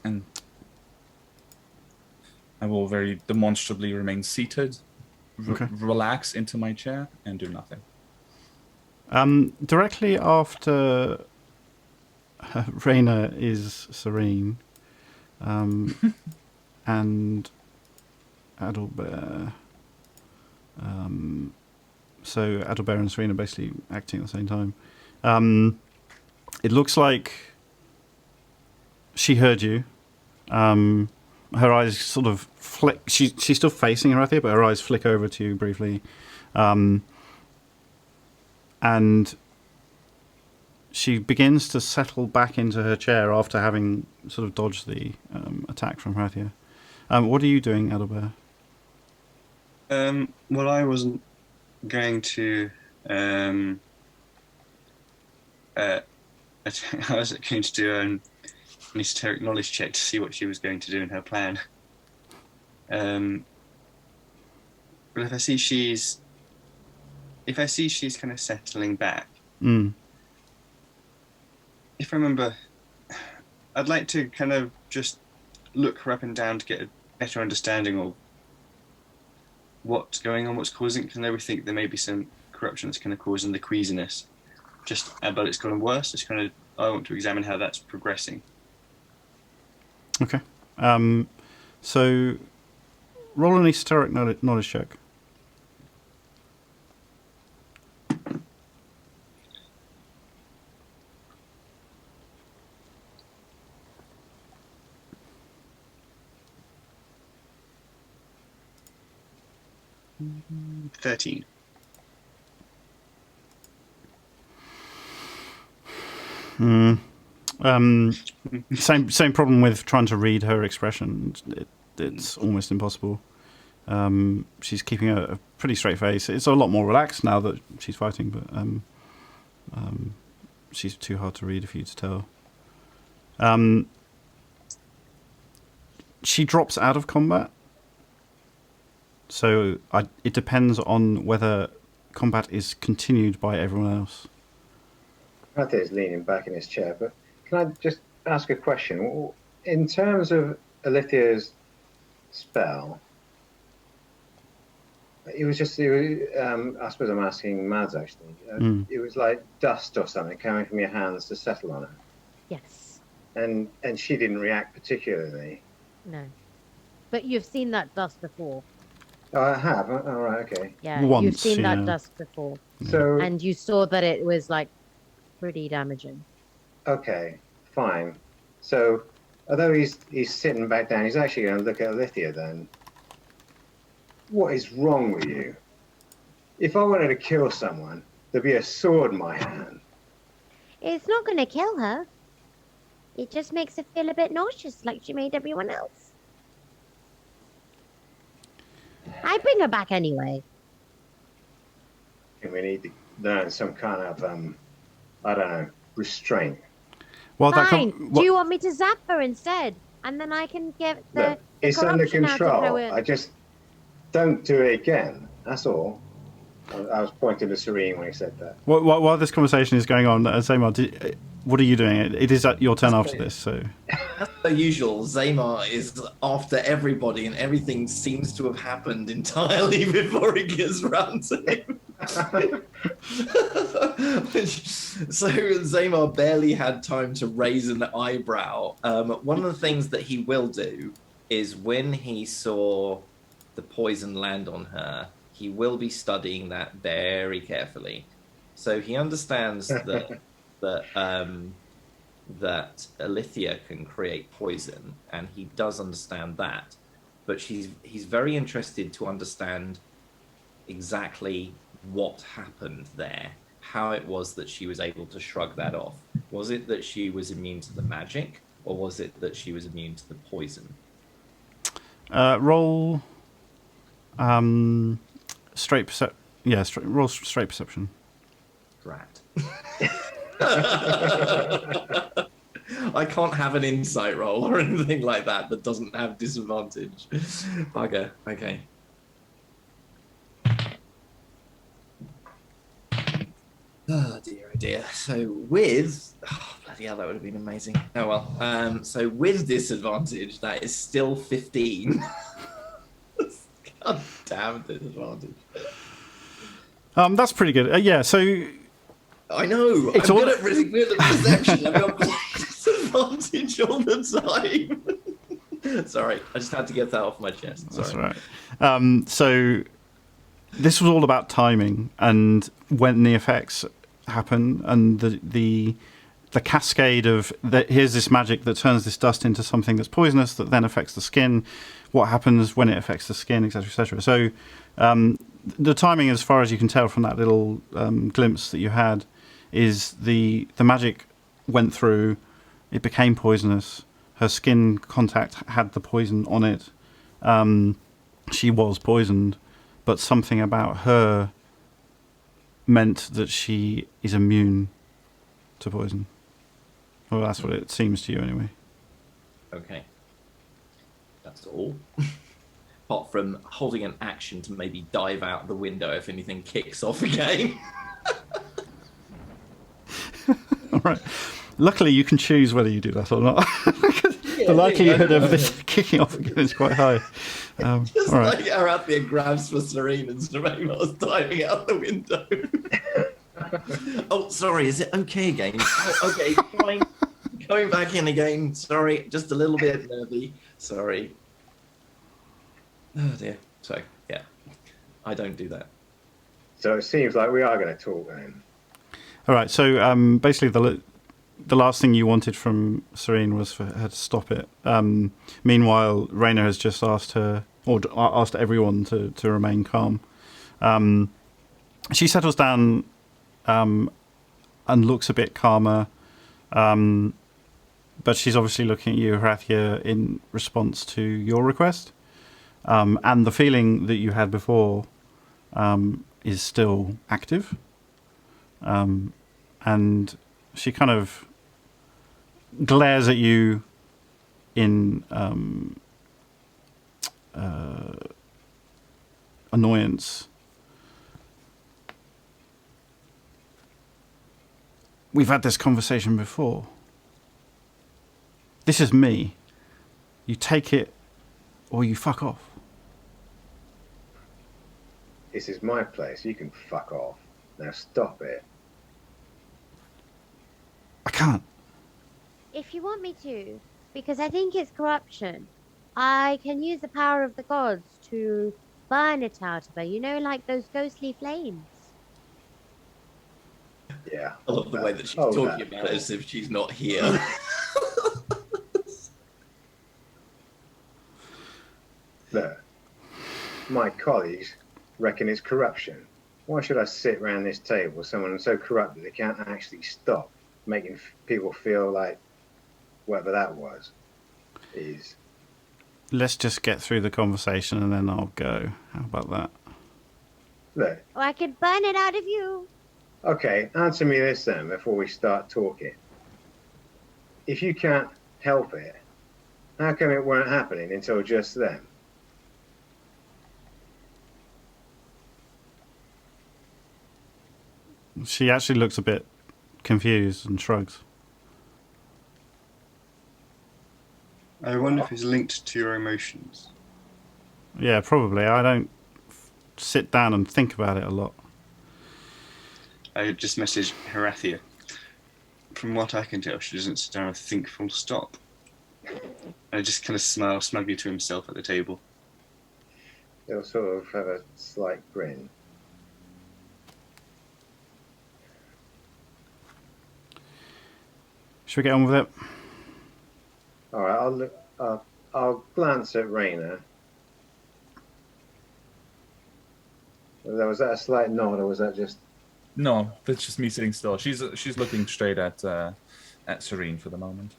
And I will very demonstrably remain seated, Okay. relax into my chair, and do nothing. Directly after Reyna is Serene, and Adalbert. So Adalbert and Serena basically acting at the same time. It looks like she heard you. Her eyes sort of flick. She's still facing Arathia, but her eyes flick over to you briefly. And she begins to settle back into her chair after having sort of dodged the attack from Arathia. What are you doing, Adalbert? Well, I wasn't going to. I was going to do an esoteric knowledge check to see what she was going to do in her plan. But if I see she's kind of settling back, if I remember, I'd like to kind of just look her up and down to get a better understanding of what's going on, what's causing it, because I know we think there may be some corruption that's kind of causing the queasiness. But it's gotten worse. It's kind of, I want to examine how that's progressing. Okay. So roll an esoteric knowledge check. Mm-hmm. 13. Same problem with trying to read her expression. It's almost impossible. She's keeping a pretty straight face. It's a lot more relaxed now that she's fighting, but she's too hard to read for you to tell. She drops out of combat, so it depends on whether combat is continued by everyone else. Marty is leaning back in his chair, but can I just ask a question? In terms of Alithia's spell, I suppose I'm asking Mads actually. It was like dust or something coming from your hands to settle on her. Yes. And she didn't react particularly. No. But you've seen that dust before. Oh, I have? All right, okay. Yeah, Once, you've seen yeah. that dust before. So, And you saw that it was like pretty damaging. okay, fine. So, although he's sitting back down, he's actually going to look at Alithia then. What is wrong with you? If I wanted to kill someone, there'd be a sword in my hand. It's not going to kill her. It just makes her feel a bit nauseous, like she made everyone else. I bring her back anyway. And we need to learn some kind of, I don't know, restraint. Well, Fine. Do you want me to zap her instead? And then I can get the Look, it's under corruption out of her control. will. I just don't do it again. That's all. I was pointing to Serene when he said that. while this conversation is going on, Zaymar, what are you doing? It is your turn after this, so... As per usual, Zaymar is after everybody, and everything seems to have happened entirely before he gets round to him. So Zaymar barely had time to raise an eyebrow. One of the things that he will do is when he saw the poison land on her, he will be studying that very carefully. So he understands that that Alithia can create poison, and he does understand that. But he's very interested to understand exactly what happened there, how it was that she was able to shrug that off. Was it that she was immune to the magic, or was it that she was immune to the poison? Roll... straight perception. Yeah, roll straight perception. Drat. I can't have an insight roll or anything like that that doesn't have disadvantage. Bugger. Okay. Oh dear. So with... Oh, bloody hell, that would have been amazing. Oh well. So with disadvantage, that is still 15. Damn disadvantage. That's pretty good. Yeah, so I know. It's I'm all- good at really good at perception. I've got disadvantage all the time. Sorry, I just had to get that off my chest. Sorry. that's right. So this was all about timing and when the effects happen and the cascade of here's this magic that turns this dust into something that's poisonous that then affects the skin. What happens when it affects the skin, etc., etc. So the timing, as far as you can tell from that little glimpse that you had, is the magic went through, it became poisonous. Her skin contact had the poison on it. She was poisoned, but something about her meant that she is immune to poison. Well, that's what it seems to you, anyway. Okay. That's all. Apart from holding an action to maybe dive out the window if anything kicks off again. All right. Luckily, you can choose whether you do that or not. The likelihood of this kicking off again is quite high. Just all right. like Arathia grabs for Serene and Serene was diving out the window. Oh, sorry, is it okay again? Oh, okay, fine. Going back in again. Sorry, just a little bit nervy. Sorry. Oh dear. So, yeah. I don't do that. So it seems like we are going to talk then. All right. So basically, the last thing you wanted from Serene was for her to stop it. Meanwhile, Raina has just asked her, or asked everyone to remain calm. She settles down and looks a bit calmer. But she's obviously looking at you, Arathia, in response to your request. And the feeling that you had before is still active. And she kind of glares at you in annoyance. We've had this conversation before. This is me. You take it or you fuck off. This is my place. You can fuck off. Now stop it. I can't. If you want me to, because I think it's corruption, I can use the power of the gods to burn it out of her. You know, like those ghostly flames. Yeah. I love the way that she's talking about it as if she's not here. Look, my colleagues reckon it's corruption. Why should I sit around this table with someone so corrupt that they can't actually stop making people feel like whatever that was is? Let's just get through the conversation and then I'll go. How about that? Look, Or I could burn it out of you. okay, answer me this then before we start talking. If you can't help it, how come it weren't happening until just then? She actually looks a bit confused and shrugs. I wonder if it's linked to your emotions. Yeah, probably. I don't sit down and think about it a lot. I just messaged Arathia. From what I can tell, she doesn't sit down and think full stop. I just kind of smile smugly to himself at the table. He'll sort of have a slight grin. Should we get on with it? All right, I'll glance at Raina. Was that a slight nod, or was that just? No, that's just me sitting still. She's looking straight at Serene for the moment.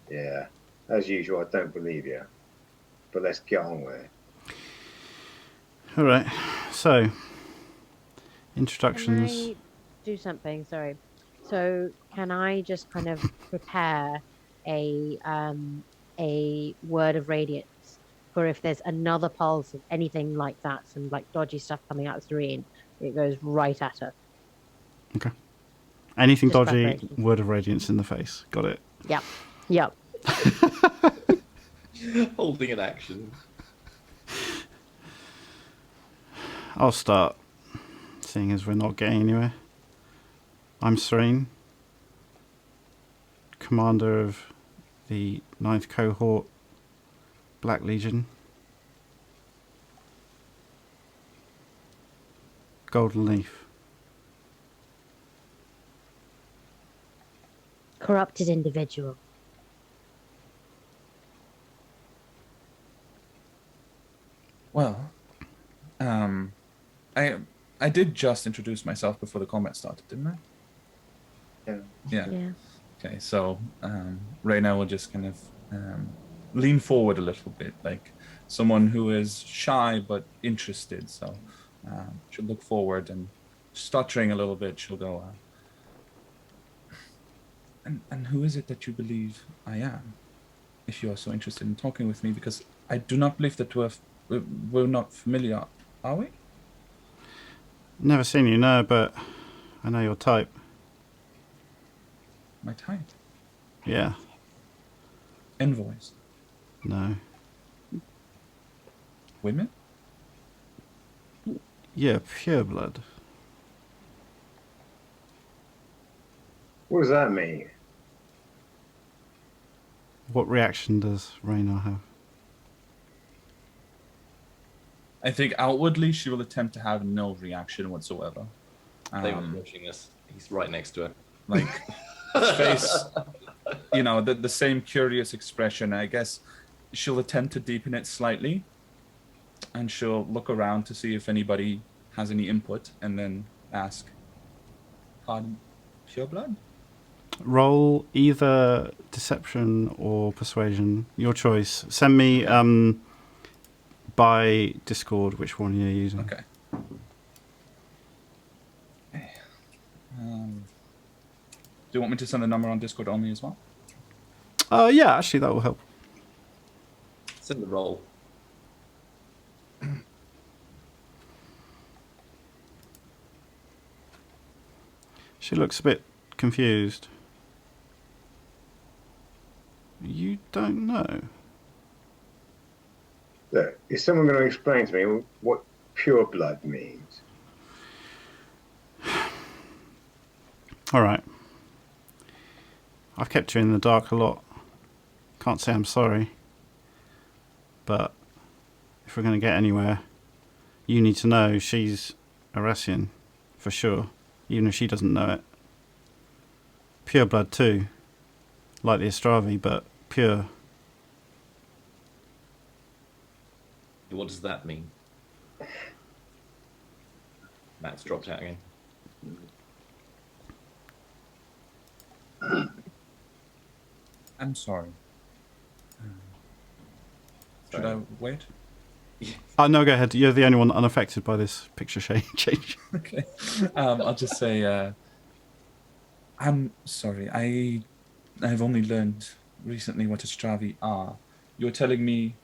Yeah, as usual, I don't believe you. But let's get on with it. All right. So, introductions. Can I do something? Sorry. So can I just kind of prepare a word of radiance for if there's another pulse of anything like that, some like dodgy stuff coming out of Serene, it goes right at her. Okay. Anything Just dodgy, preparation. word of radiance in the face. Got it. Yep. Yep. Holding an action. I'll start, seeing as we're not getting anywhere. I'm Serene, commander of the 9th Cohort, Black Legion. Golden Leaf. Corrupted individual. Well, I did just introduce myself before the combat started, didn't I? Yeah. Yeah. Okay, so Reyna will just kind of lean forward a little bit, like someone who is shy but interested. So she'll look forward and, stuttering a little bit, she'll go, and who is it that you believe I am, if you are so interested in talking with me? Because I do not believe that we're not familiar, are we? Never seen you, no, but I know your type. My type? Yeah. Envoys? No. Women? Yeah, pure blood. What does that mean? What reaction does Reyna have? I think outwardly she will attempt to have no reaction whatsoever. They were watching us. He's right next to her. Like, face, the same curious expression. I guess she'll attempt to deepen it slightly, and she'll look around to see if anybody has any input, and then ask, "Pardon, pure blood?" Roll either deception or persuasion. Your choice. Send me by Discord which one you're using. Okay. Do you want me to send the number on Discord only as well? Yeah, actually that will help. Send the roll. She looks a bit confused. You don't know? Look, is someone going to explain to me what pure blood means? Alright. I've kept you in the dark a lot. Can't say I'm sorry. But if we're going to get anywhere, you need to know she's Arassian, for sure, even if she doesn't know it. Pure blood too, like the Astravi, but pure. What does that mean? Matt's dropped out again. I'm sorry. Should I wait? Oh, no, go ahead. You're the only one unaffected by this picture change. Okay. I'll just say, I'm sorry. I've only learned recently what Astravi are. You're telling me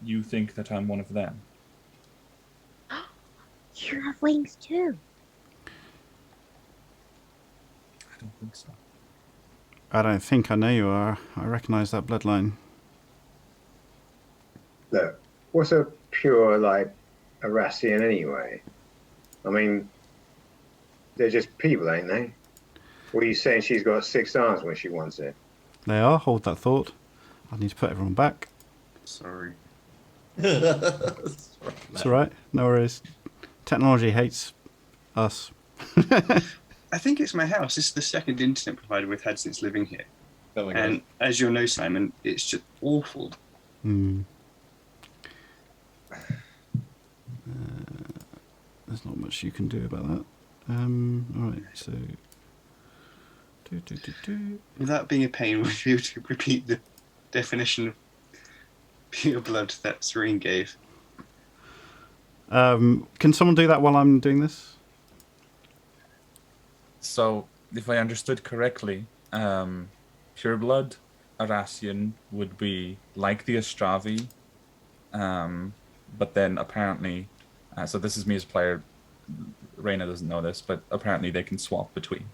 you think that I'm one of them? You have wings too. I don't think so. I don't think I know you are. I recognise that bloodline. Look, what's a pure, Arassian anyway? I mean, they're just people, ain't they? What are you saying she's got 6 arms when she wants it? They are. Hold that thought. I need to put everyone back. Sorry. It's alright. No worries. Technology hates us. I think it's my house. This is the second internet provider we've had since living here. Oh my God. And as you'll know, Simon, it's just awful. Hmm. There's not much you can do about that. Alright, so... Without being a pain, would you be able to repeat the definition of pure blood that Serene gave? Can someone do that while I'm doing this? So, if I understood correctly, pure blood Arassian would be like the Astravi, but then apparently, so this is me as a player, Reyna doesn't know this, but apparently they can swap between,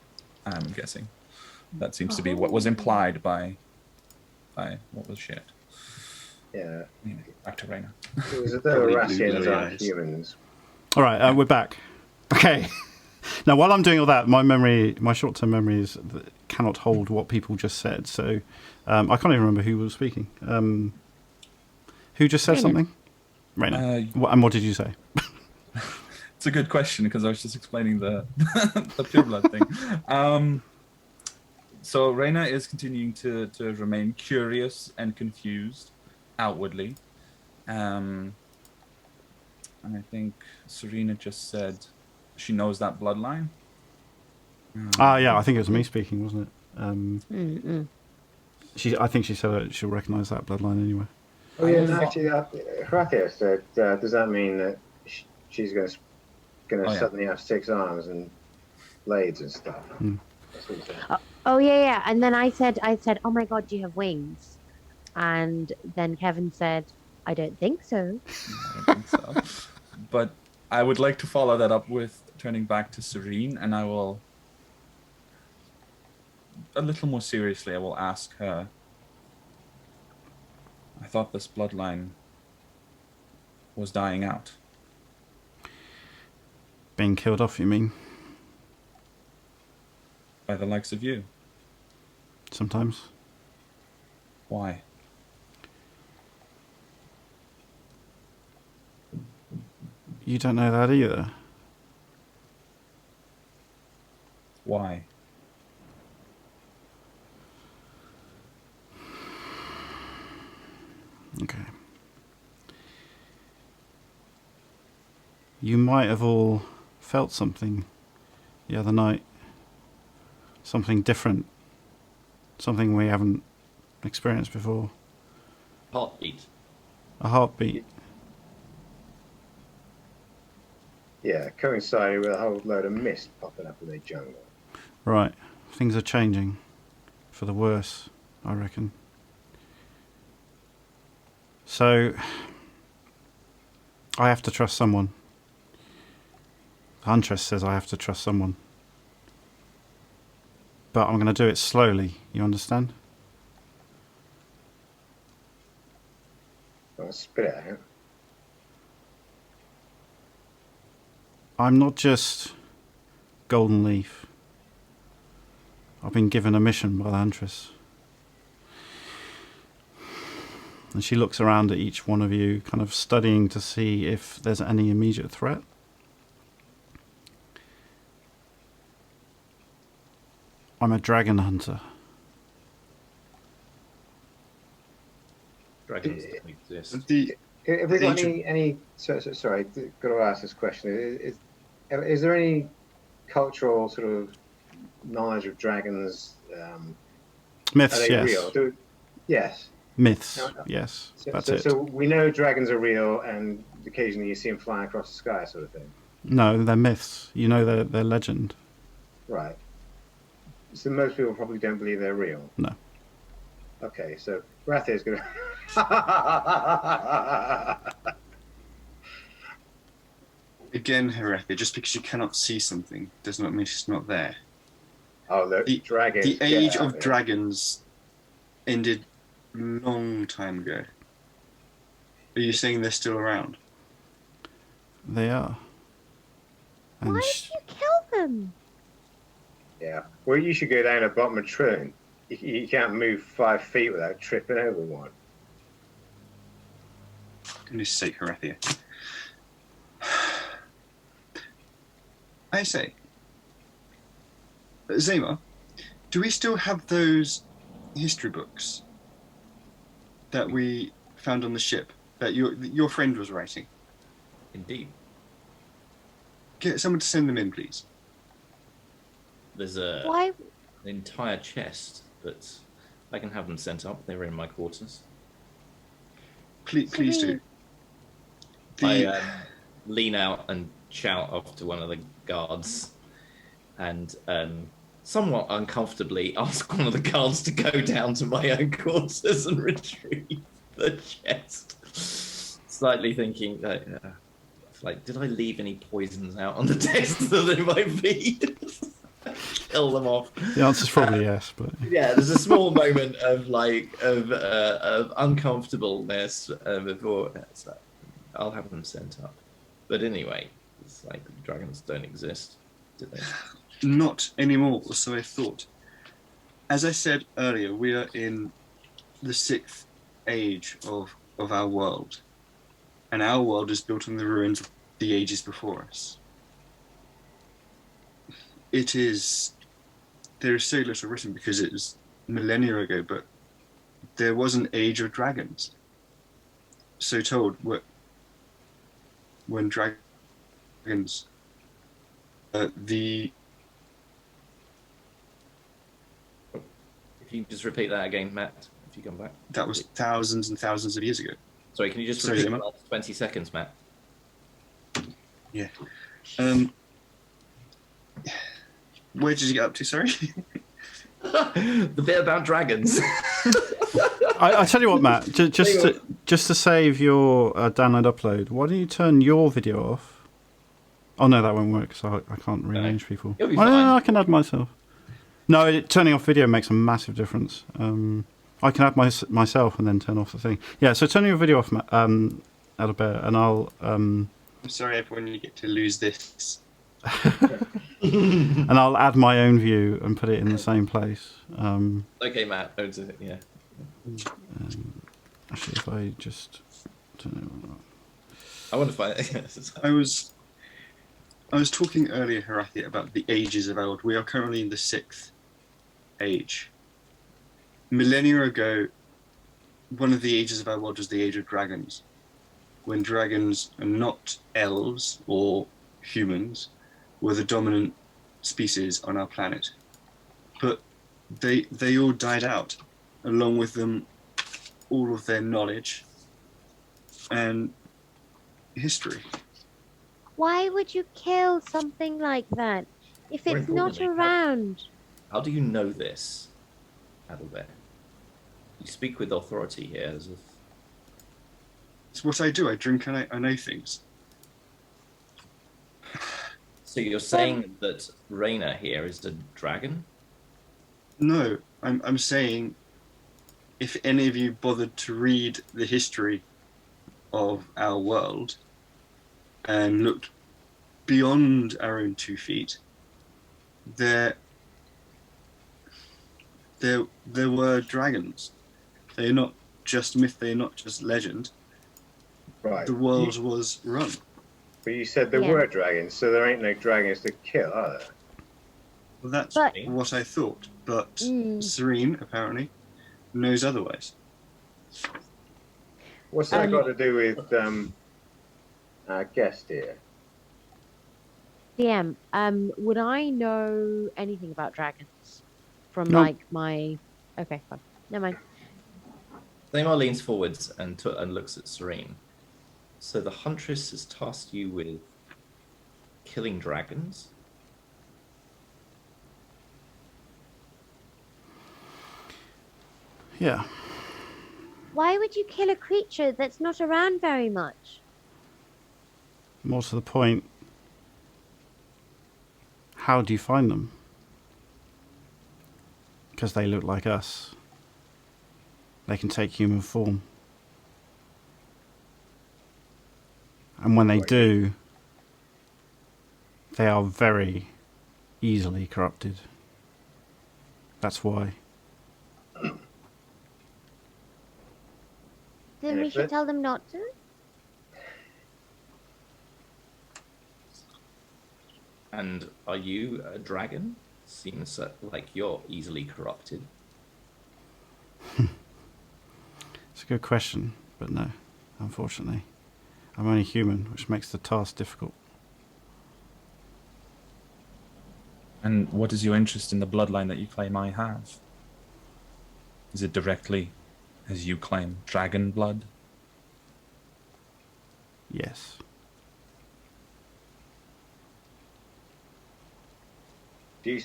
I'm guessing. That seems to be what was implied by what was shared. Yeah. Back to Reyna. It was the Probably Rassians blue aren't eyes. humans. All right, we're back. Okay. Now, while I'm doing all that, my short-term memory cannot hold what people just said. So I can't even remember who was speaking. Who just said Reyna. something? Reyna. Uh, And what did you say? It's a good question because I was just explaining the the pureblood thing. So Reyna is continuing to remain curious and confused outwardly. And I think Serena just said she knows that bloodline. Yeah, I think it was me speaking, wasn't it? Mm-mm. I think she said that she'll recognise that bloodline anyway. Oh yeah, no, actually, Hrathia said, does that mean that she's going to suddenly have 6 arms and blades and stuff? That's what he said. Oh yeah. And then I said, oh my God, do you have wings? And then Kevin said, I don't think so. I don't think so. But I would like to follow that up with turning back to Serene, and I will, a little more seriously, I will ask her. I thought this bloodline was dying out. Being killed off, you mean? By the likes of you. Sometimes. Why? You don't know that either. Why? Okay. You might have all felt something the other night. Something different. Something we haven't experienced before. Heartbeat. A heartbeat. Yeah, coincided with a whole load of mist popping up in the jungle. Right. Things are changing. For the worse, I reckon. So, I have to trust someone. Huntress says I have to trust someone. But I'm going to do it slowly, you understand? I'll spit it out. I'm not just Golden Leaf. I've been given a mission by the Huntress. And she looks around at each one of you, kind of studying to see if there's any immediate threat. I'm a dragon hunter. Dragons don't exist. Have we got any sorry, got to ask this question. Is there any cultural sort of knowledge of dragons? Myths, are they yes. real? Yes. Myths, No. yes. So, That's so, it. so we know dragons are real, and occasionally you see them flying across the sky, sort of thing. No, they're myths. You know they're legend. Right. So most people probably don't believe they're real. No. Okay, so Rathia is going to... Again, Herethia, just because you cannot see something does not mean it's not there. Oh, look, dragons. The get age out of there. dragons ended long time ago. Are you saying they're still around? They are. And Why did you kill them? Yeah. Well, you should go down the bottom of a train. You can't move 5 feet without tripping over one. Goodness sake, Herethia. I say, Zema, do we still have those history books that we found on the ship that your friend was writing? Indeed. Get someone to send them in, please. There's Why? an entire chest, but I can have them sent up. They're in my quarters. Please do. I lean out and shout off to one of the guards and somewhat uncomfortably ask one of the guards to go down to my own quarters and retrieve the chest. Slightly thinking that, like, did I leave any poisons out on the desk that they might be? kill them off. The answer's probably yes, but Yeah, there's a small moment of of uncomfortableness before it's like, I'll have them sent up. But anyway, it's like dragons don't exist, do they? Not anymore, or so I thought. As I said earlier, we are in the 6th age of our world. And our world is built on the ruins of the ages before us. There is so little written because it was millennia ago, but there was an age of dragons. So told, when dragons, If you just repeat that again, Matt, if you come back. that was thousands and thousands of years ago. Sorry, can you just Sorry, repeat the Emma? last 20 seconds, Matt? Yeah. Where did you get up to, sorry? The bit about dragons. I tell you what, Matt. Just to save your download upload, why don't you turn your video off? Oh no, that won't work. So I can't rearrange people. You'll be Oh, no, fine. I can add myself. No, turning off video makes a massive difference. I can add myself and then turn off the thing. Yeah, so turn your video off, Adalbert, and I'll. I'm sorry, everyone, you get to lose this. And I'll add my own view and put it in the same place. Okay, Matt. Yeah. Actually, if I just turn it on. I want to find it. I was talking earlier, Harathi, about the ages of our world. We are currently in the 6th age. Millennia ago, one of the ages of our world was the age of dragons, when dragons are not elves or humans, were the dominant species on our planet. But they all died out, along with them all of their knowledge and history. Why would you kill something like that if More it's not importantly, around? How do you know this, Adalbert? You speak with authority here, as if... It's what I do. I drink and I know things. So you're saying that Rayna here is a dragon? No, I'm saying, if any of you bothered to read the history of our world and looked beyond our own 2 feet, there were dragons. They're not just myth, they're not just legend. Right. The world was run. But you said there Yeah. were dragons, so there ain't no dragons to kill, are there? Well, that's But- what I thought, but Mm. Serene, apparently, knows otherwise. What's that got to do with our guest here? DM, would I know anything about dragons from No. like my? Okay, fine. Never mind. Neymar leans forwards and looks at Serene. So the Huntress has tasked you with killing dragons? Yeah. Why would you kill a creature that's not around very much? More to the point, how do you find them? Because they look like us. They can take human form. And when they do, they are very easily corrupted. That's why. Then we should tell them not to. And are you a dragon? Seems like you're easily corrupted. It's a good question, but no, unfortunately. I'm only human, which makes the task difficult. And what is your interest in the bloodline that you claim I have? Is it directly, as you claim, dragon blood? Yes. Are you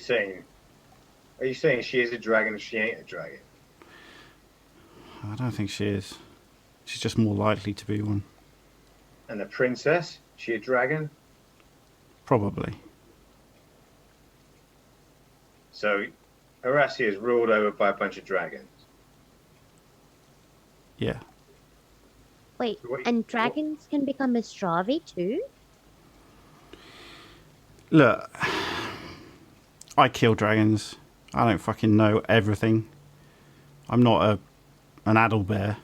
saying she is a dragon or she ain't a dragon? I don't think she is. She's just more likely to be one. And the princess? She a dragon? Probably. So, Arasia is ruled over by a bunch of dragons. Yeah. Wait, What- and dragons can become Astravi too? Look, I kill dragons. I don't fucking know everything. I'm not an adult bear.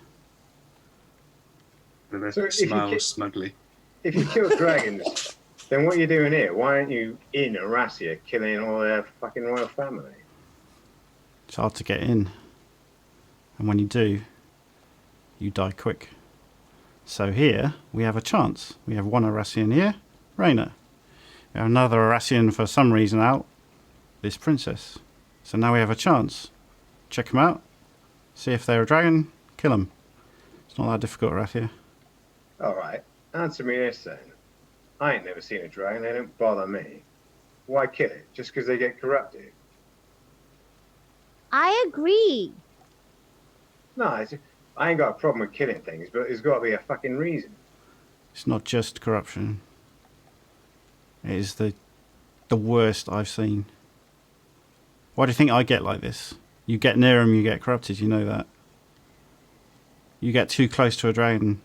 So if you Smiles ki- smugly. If you kill dragons, then what are you doing here? Why aren't you in Arasia killing all their fucking royal family? It's hard to get in. And when you do, you die quick. So here, we have a chance. We have one Arassian here, Raina. We have another Arassian for some reason out, this princess. So now we have a chance. Check them out. See if they're a dragon, kill them. It's not that difficult right here. All right, answer me this then. I ain't never seen a dragon. They don't bother me. Why kill it? Just because they get corrupted? I agree. No, I ain't got a problem with killing things, but there's got to be a fucking reason. It's not just corruption. It is the worst I've seen. Why do you think I get like this? You get near them, you get corrupted, you know that. You get too close to a dragon,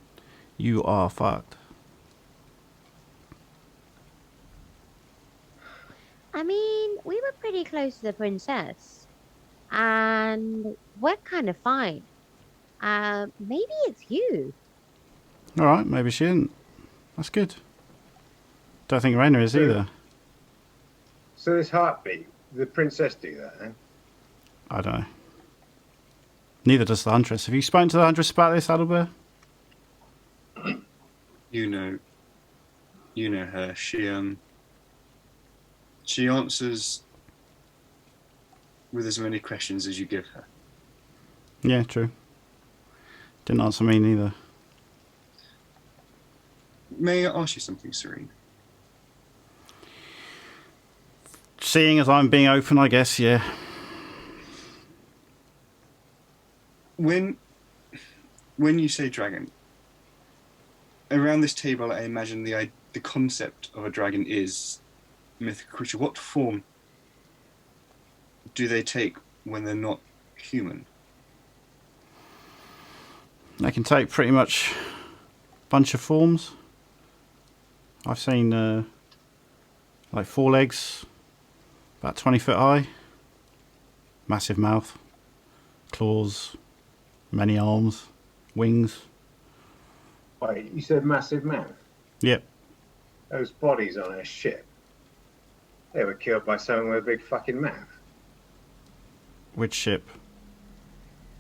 you are fucked. I mean, we were pretty close to the princess, and we're kind of fine. Maybe it's you. Alright, maybe she didn't. That's good. Don't think Raina is either. So this heartbeat, the princess do that, then? I don't know. Neither does the Huntress. Have you spoken to the Huntress about this, Adalbert? You know her. She answers with as many questions as you give her. Yeah, true. Didn't answer me neither. May I ask you something, Serene? Seeing as I'm being open, I guess, yeah. When you say dragon, around this table, I imagine the concept of a dragon is mythical creature. What form do they take when they're not human? They can take pretty much a bunch of forms. I've seen like 4 legs, about 20 foot high, massive mouth, claws, many arms, wings. Wait, you said massive mouth? Yep. Those bodies on her ship, they were killed by someone with a big fucking mouth. Which ship?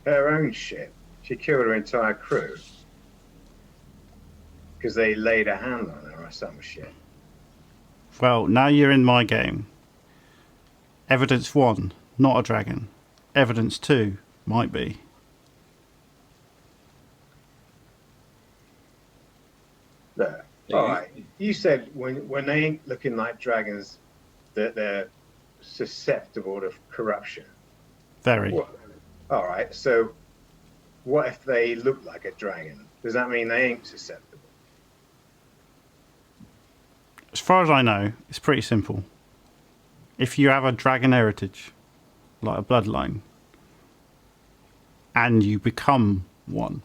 Her own ship. She killed her entire crew. Because they laid a hand on her or some shit. Well, now you're in my game. Evidence 1, not a dragon. Evidence 2, might be. There. Alright. You said when they ain't looking like dragons that they're susceptible to corruption. Very. Alright, so what if they look like a dragon? Does that mean they ain't susceptible? As far as I know, it's pretty simple. If you have a dragon heritage, like a bloodline, and you become one,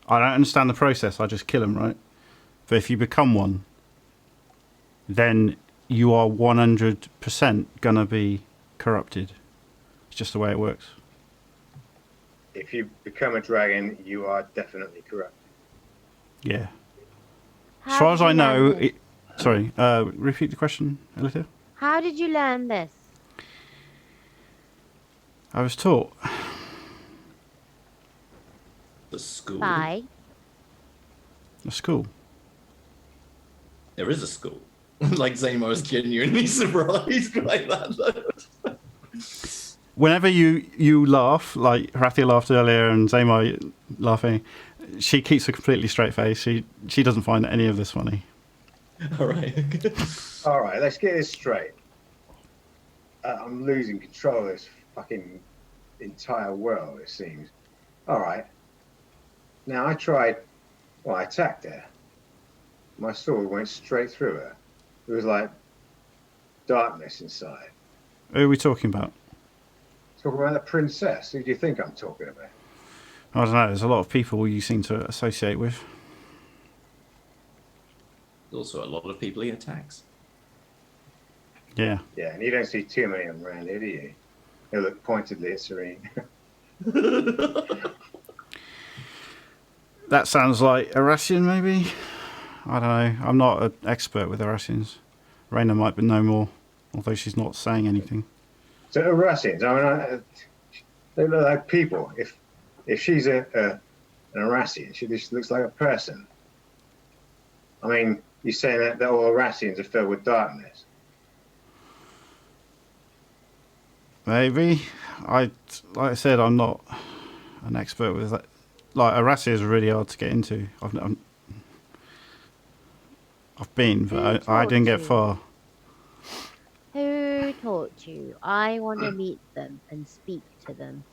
I don't understand the process, I just kill them, right? But if you become one, then you are 100% gonna be corrupted. It's just the way it works. If you become a dragon, you are definitely corrupt. Yeah. How As far as did I you know, learn this? sorry, repeat the question, Elita. How did you learn this? I was taught. The school. By? A school. There is a school. Like Zamo was genuinely surprised by that. Whenever you laugh, like Harathia laughed earlier and Zamo laughing, she keeps a completely straight face. She doesn't find any of this funny. All right. Alright, let's get this straight. I'm losing control of this fucking entire world, it seems. Alright. Now I attacked her. My sword went straight through her. It was like darkness inside. Who are we talking about? Talk about the princess. Who do you think I'm talking about? I don't know. There's a lot of people you seem to associate with. There's also a lot of people he attacks. Yeah. Yeah, and you don't see too many of them around here, do you? They look pointedly at Serene. That sounds like Irasian, maybe? I don't know. I'm not an expert with Irasians. Raina might know more, although she's not saying anything. So Irasians, I mean, they look like people. If she's an Irasian, she just looks like a person. I mean, you're saying that all Irasians are filled with darkness. Maybe. Like I said, I'm not an expert with that. Like, Arasia is really hard to get into. I've been, but I didn't get far. Who taught you? I want to meet them and speak to them.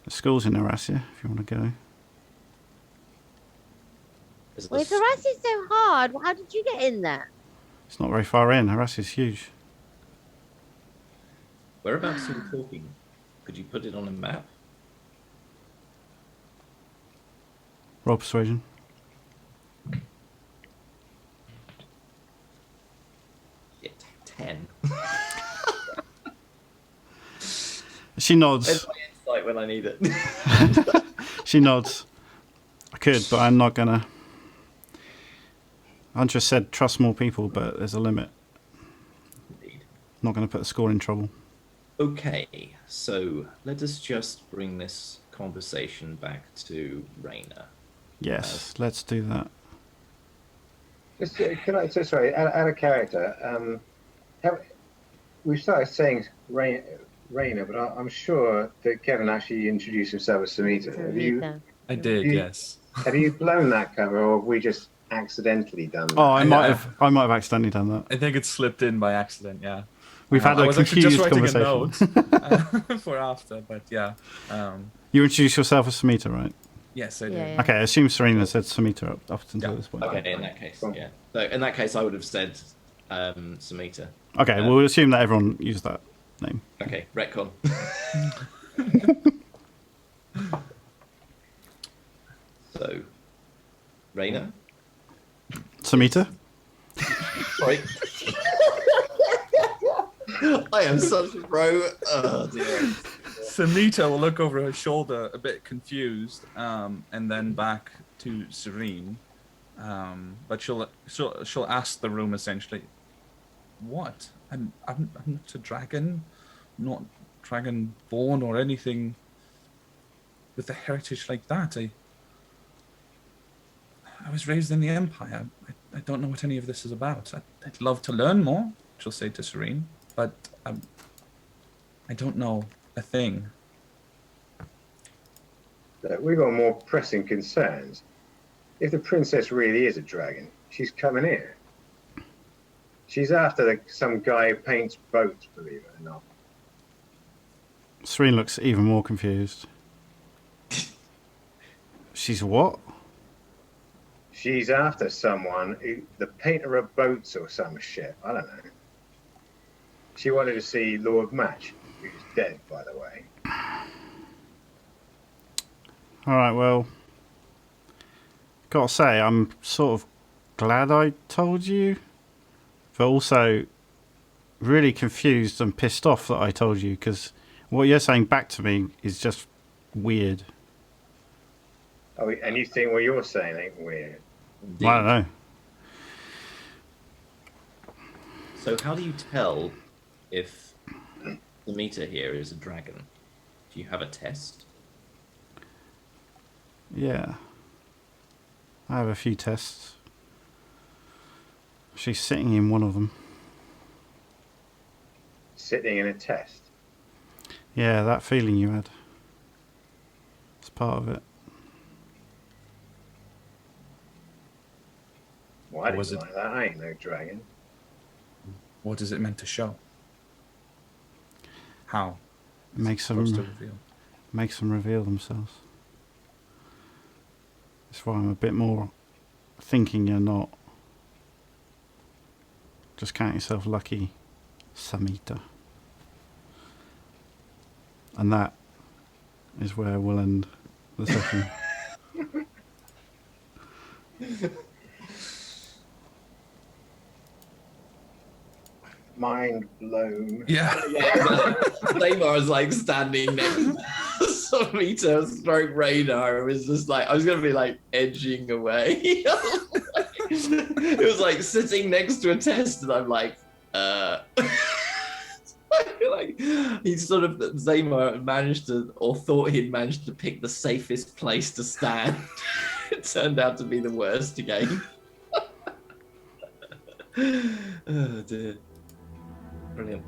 The school's in Arasia, if you want to go. Well, if Arasia's so hard, how did you get in there? It's not very far in. Arasia's huge. Whereabouts are we talking? Could you put it on a map? Roll persuasion. Yeah, 10. She nods. Where's my insight when I need it? She nods. I could, but I'm not gonna. I just said trust more people, but there's a limit. Indeed. Not gonna put the school in trouble. Okay, so let us just bring this conversation back to Raina. Yes, let's do that. Just, can I, so sorry, out of character, we started saying Raina, but I'm sure that Kevin actually introduced himself as Samita. I did, yes. Have you blown that cover, or have we just accidentally done that? Oh, I might have accidentally done that. I think it slipped in by accident, yeah. We've had I a was actually confused just writing conversation. a note for after, but yeah. You introduced yourself as Samita, right? Yes, I did. Yeah. Okay, I assume Serena said Samita up until this point. Okay, in that case, yeah. So in that case, I would have said Samita. Okay, we'll assume that everyone used that name. Okay, retcon. So, Raina? Samita? Sorry. I am such a pro. Oh, dear. Samita will look over her shoulder, a bit confused, and then back to Serene. But she'll ask the room essentially, "What? I'm not a dragon, not dragon-born or anything with a heritage like that. I was raised in the Empire. I don't know what any of this is about. I'd love to learn more," she'll say to Serene, "but I don't know a thing." We've got more pressing concerns. If the princess really is a dragon, she's coming here. She's after some guy who paints boats, believe it or not. Serena looks even more confused. She's what? She's after someone, the painter of boats or some shit. I don't know. She wanted to see Lord Match, who's dead, by the way. Alright, well, gotta say, I'm sort of glad I told you, but also really confused and pissed off that I told you, because what you're saying back to me is just weird. Oh, and you think what you're saying ain't weird? Indeed. I don't know. So how do you tell if the meter here is a dragon? Do you have a test? Yeah. I have a few tests. She's sitting in one of them. Sitting in a test. Yeah, that feeling you had. It's part of it. Well, I Was didn't like that. I ain't no dragon. What is it meant to show? How? Makes Supposed to them reveal. reveal themselves. That's why I'm a bit more thinking you're not. Just count yourself lucky, Samita. And that is where we'll end the session. Mind blown. Yeah. Neymar was like standing next to Samita, stroke radar. It was just like, I was going to be like edging away. It was like sitting next to a test, and I'm like, I feel like he sort of, Neymar managed to, or thought he'd managed to pick the safest place to stand. It turned out to be the worst game. Oh dear. Brilliant.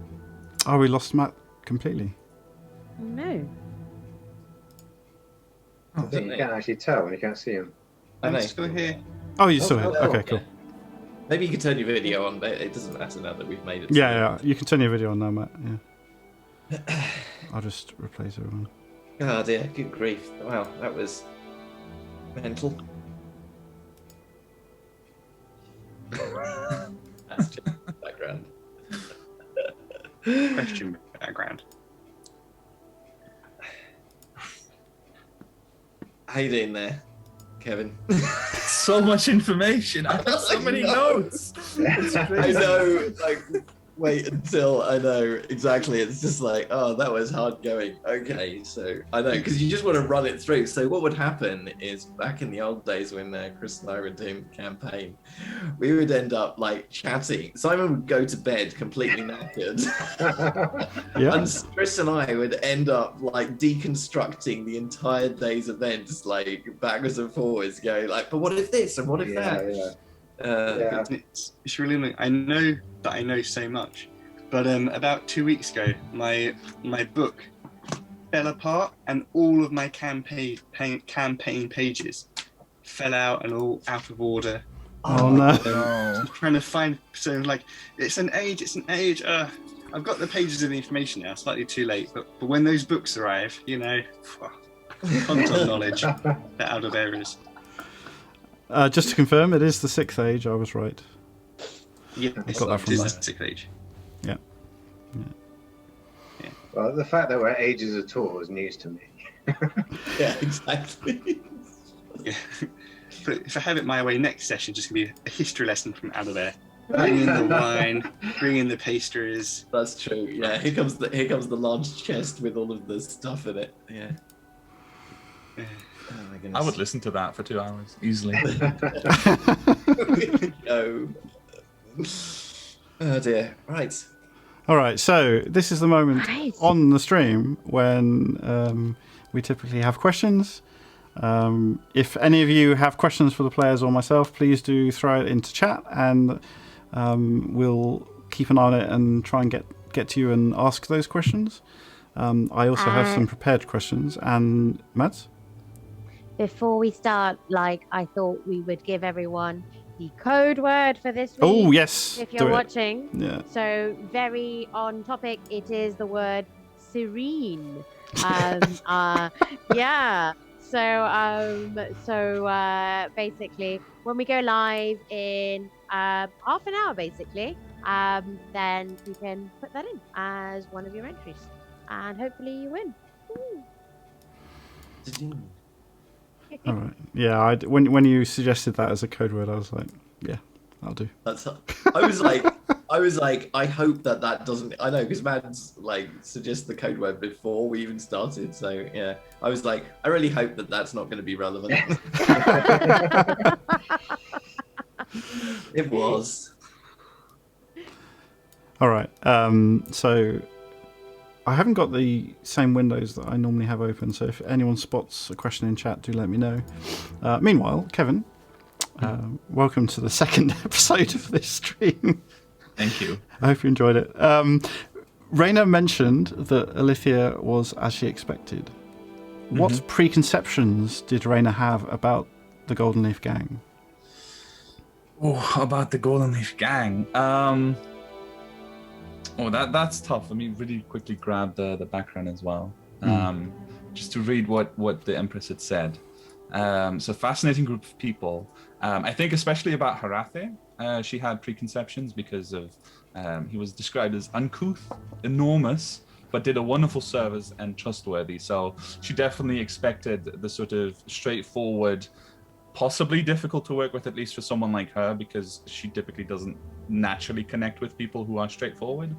Oh, we lost Matt completely. No. I think you can't actually tell when you can't see him. I'm still here. Oh, you still here? Oh, Okay, cool. yeah. Maybe you can turn your video on, but it doesn't matter now that we've made it. Yeah, you can turn your video on now, Matt. Yeah. I'll just replace everyone. Oh dear, good grief. Wow, that was mental. That's just background. Question background. How you doing there, Kevin? So much information. I have so many notes. It's I crazy. know, like, wait until I know exactly. It's just like, oh, that was hard going. Okay, so I know, because you just want to run it through. So what would happen is back in the old days when Chris and I were doing the campaign, we would end up like chatting. Simon would go to bed completely knackered. Yeah. And Chris and I would end up like deconstructing the entire day's events, like backwards and forwards, going like, but what if this and what if that? Yeah. Yeah. It's really annoying. I know that I know so much, but about 2 weeks ago, my book fell apart, and all of my campaign pages fell out and all out of order. Oh no. No. Trying to find, so like, it's an age. I've got the pages of the information now, slightly too late, but when those books arrive, you know, content knowledge, they're out of areas. Just to confirm, it is the 6th age. I was right. Yeah, I got that from it is there. the 6th age. Yeah. Well, the fact that we're ages at all is news to me. Yeah, exactly. Yeah. But if I have it my way, next session just gonna be a history lesson from out of there. Bring in the wine, bring in the pastries. That's true. Yeah, here comes the large chest with all of the stuff in it. Yeah. Oh my goodness. I would listen to that for 2 hours easily. No. Oh dear. Right. All right, so this is the moment Right. on the stream when we typically have questions. If any of you have questions for the players or myself, please do throw it into chat, and we'll keep an eye on it and try and get to you and ask those questions. I also have some prepared questions. And Mads? Before we start, I thought we would give everyone the code word for this week. Oh, yes. If do you're it. watching. Yeah. So very on topic, it is the word serene. Yeah. So basically, when we go live in half an hour, basically, then you can put that in as one of your entries, and hopefully you win. All right. Yeah. When you suggested that as a code word, I was like, yeah, I'll do. That's. I was like, I hope that doesn't. I know, because Mads suggested the code word before we even started. So yeah, I was like, I really hope that that's not going to be relevant. It was. All right. So I haven't got the same windows that I normally have open. So if anyone spots a question in chat, do let me know. Meanwhile, Kevin, welcome to the second episode of this stream. Thank you. I hope you enjoyed it. Raina mentioned that Alithia was as she expected. What preconceptions did Raina have about the Golden Leaf Gang? Oh, about the Golden Leaf Gang. That's tough. Let me really quickly grab the background as well. Just to read what the Empress had said. So fascinating group of people. I think especially about Harathe. She had preconceptions because of he was described as uncouth, enormous, but did a wonderful service and trustworthy. So she definitely expected the sort of straightforward, possibly difficult to work with, at least for someone like her, because she typically doesn't naturally connect with people who are straightforward,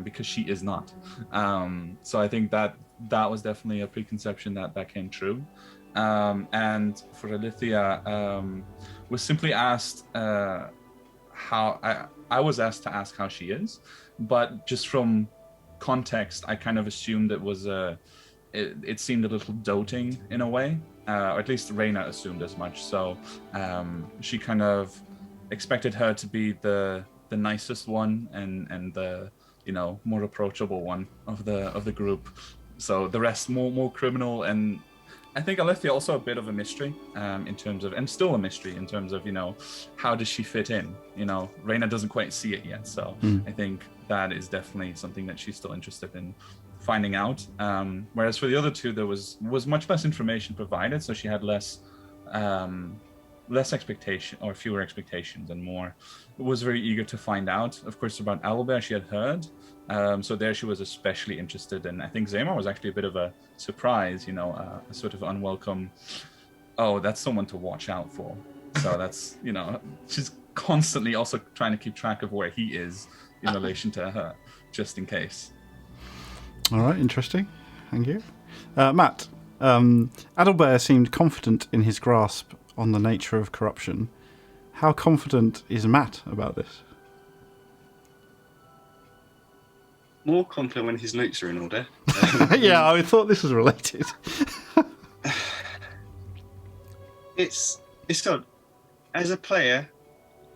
because she is not. So I think that was definitely a preconception that came true. And for Alithia, was simply asked how I was asked to ask how she is, but just from context, I kind of assumed it was it seemed a little doting in a way, or at least Reyna assumed as much. So she kind of expected her to be the nicest one and the more approachable one of the group. So the rest more criminal, and I think Alithia also a bit of a mystery in terms of, and still a mystery in terms of, how does she fit in? Reyna doesn't quite see it yet. So I think that is definitely something that she's still interested in finding out. Whereas for the other two, there was much less information provided. So she had less expectation, or fewer expectations, and more was very eager to find out. Of course, about Albert she had heard. So there she was especially interested, and I think Zemar was actually a bit of a surprise, a sort of unwelcome, oh, that's someone to watch out for. So that's, she's constantly also trying to keep track of where he is in relation to her, just in case. All right, interesting. Thank you. Matt, Adalbert seemed confident in his grasp on the nature of corruption. How confident is Matt about this? More confident when his notes are in order. Yeah, I thought this was related. It's odd. As a player,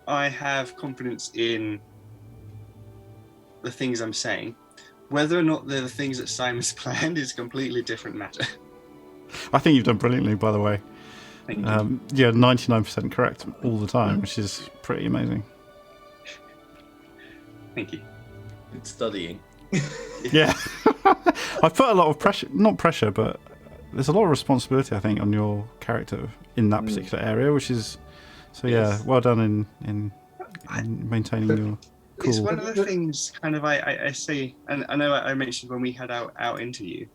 I have confidence in the things I'm saying. Whether or not they're the things that Simon's planned is a completely different matter. I think you've done brilliantly, by the way. Thank you. Yeah, 99% correct all the time, which is pretty amazing. Thank you. Good studying. Yeah. I've put a lot of pressure, not pressure, but there's a lot of responsibility, I think, on your character in that particular area, which is, so yeah, Yes. well done in maintaining your cool. It's one of the things kind of I say, and I know I mentioned when we had our interview,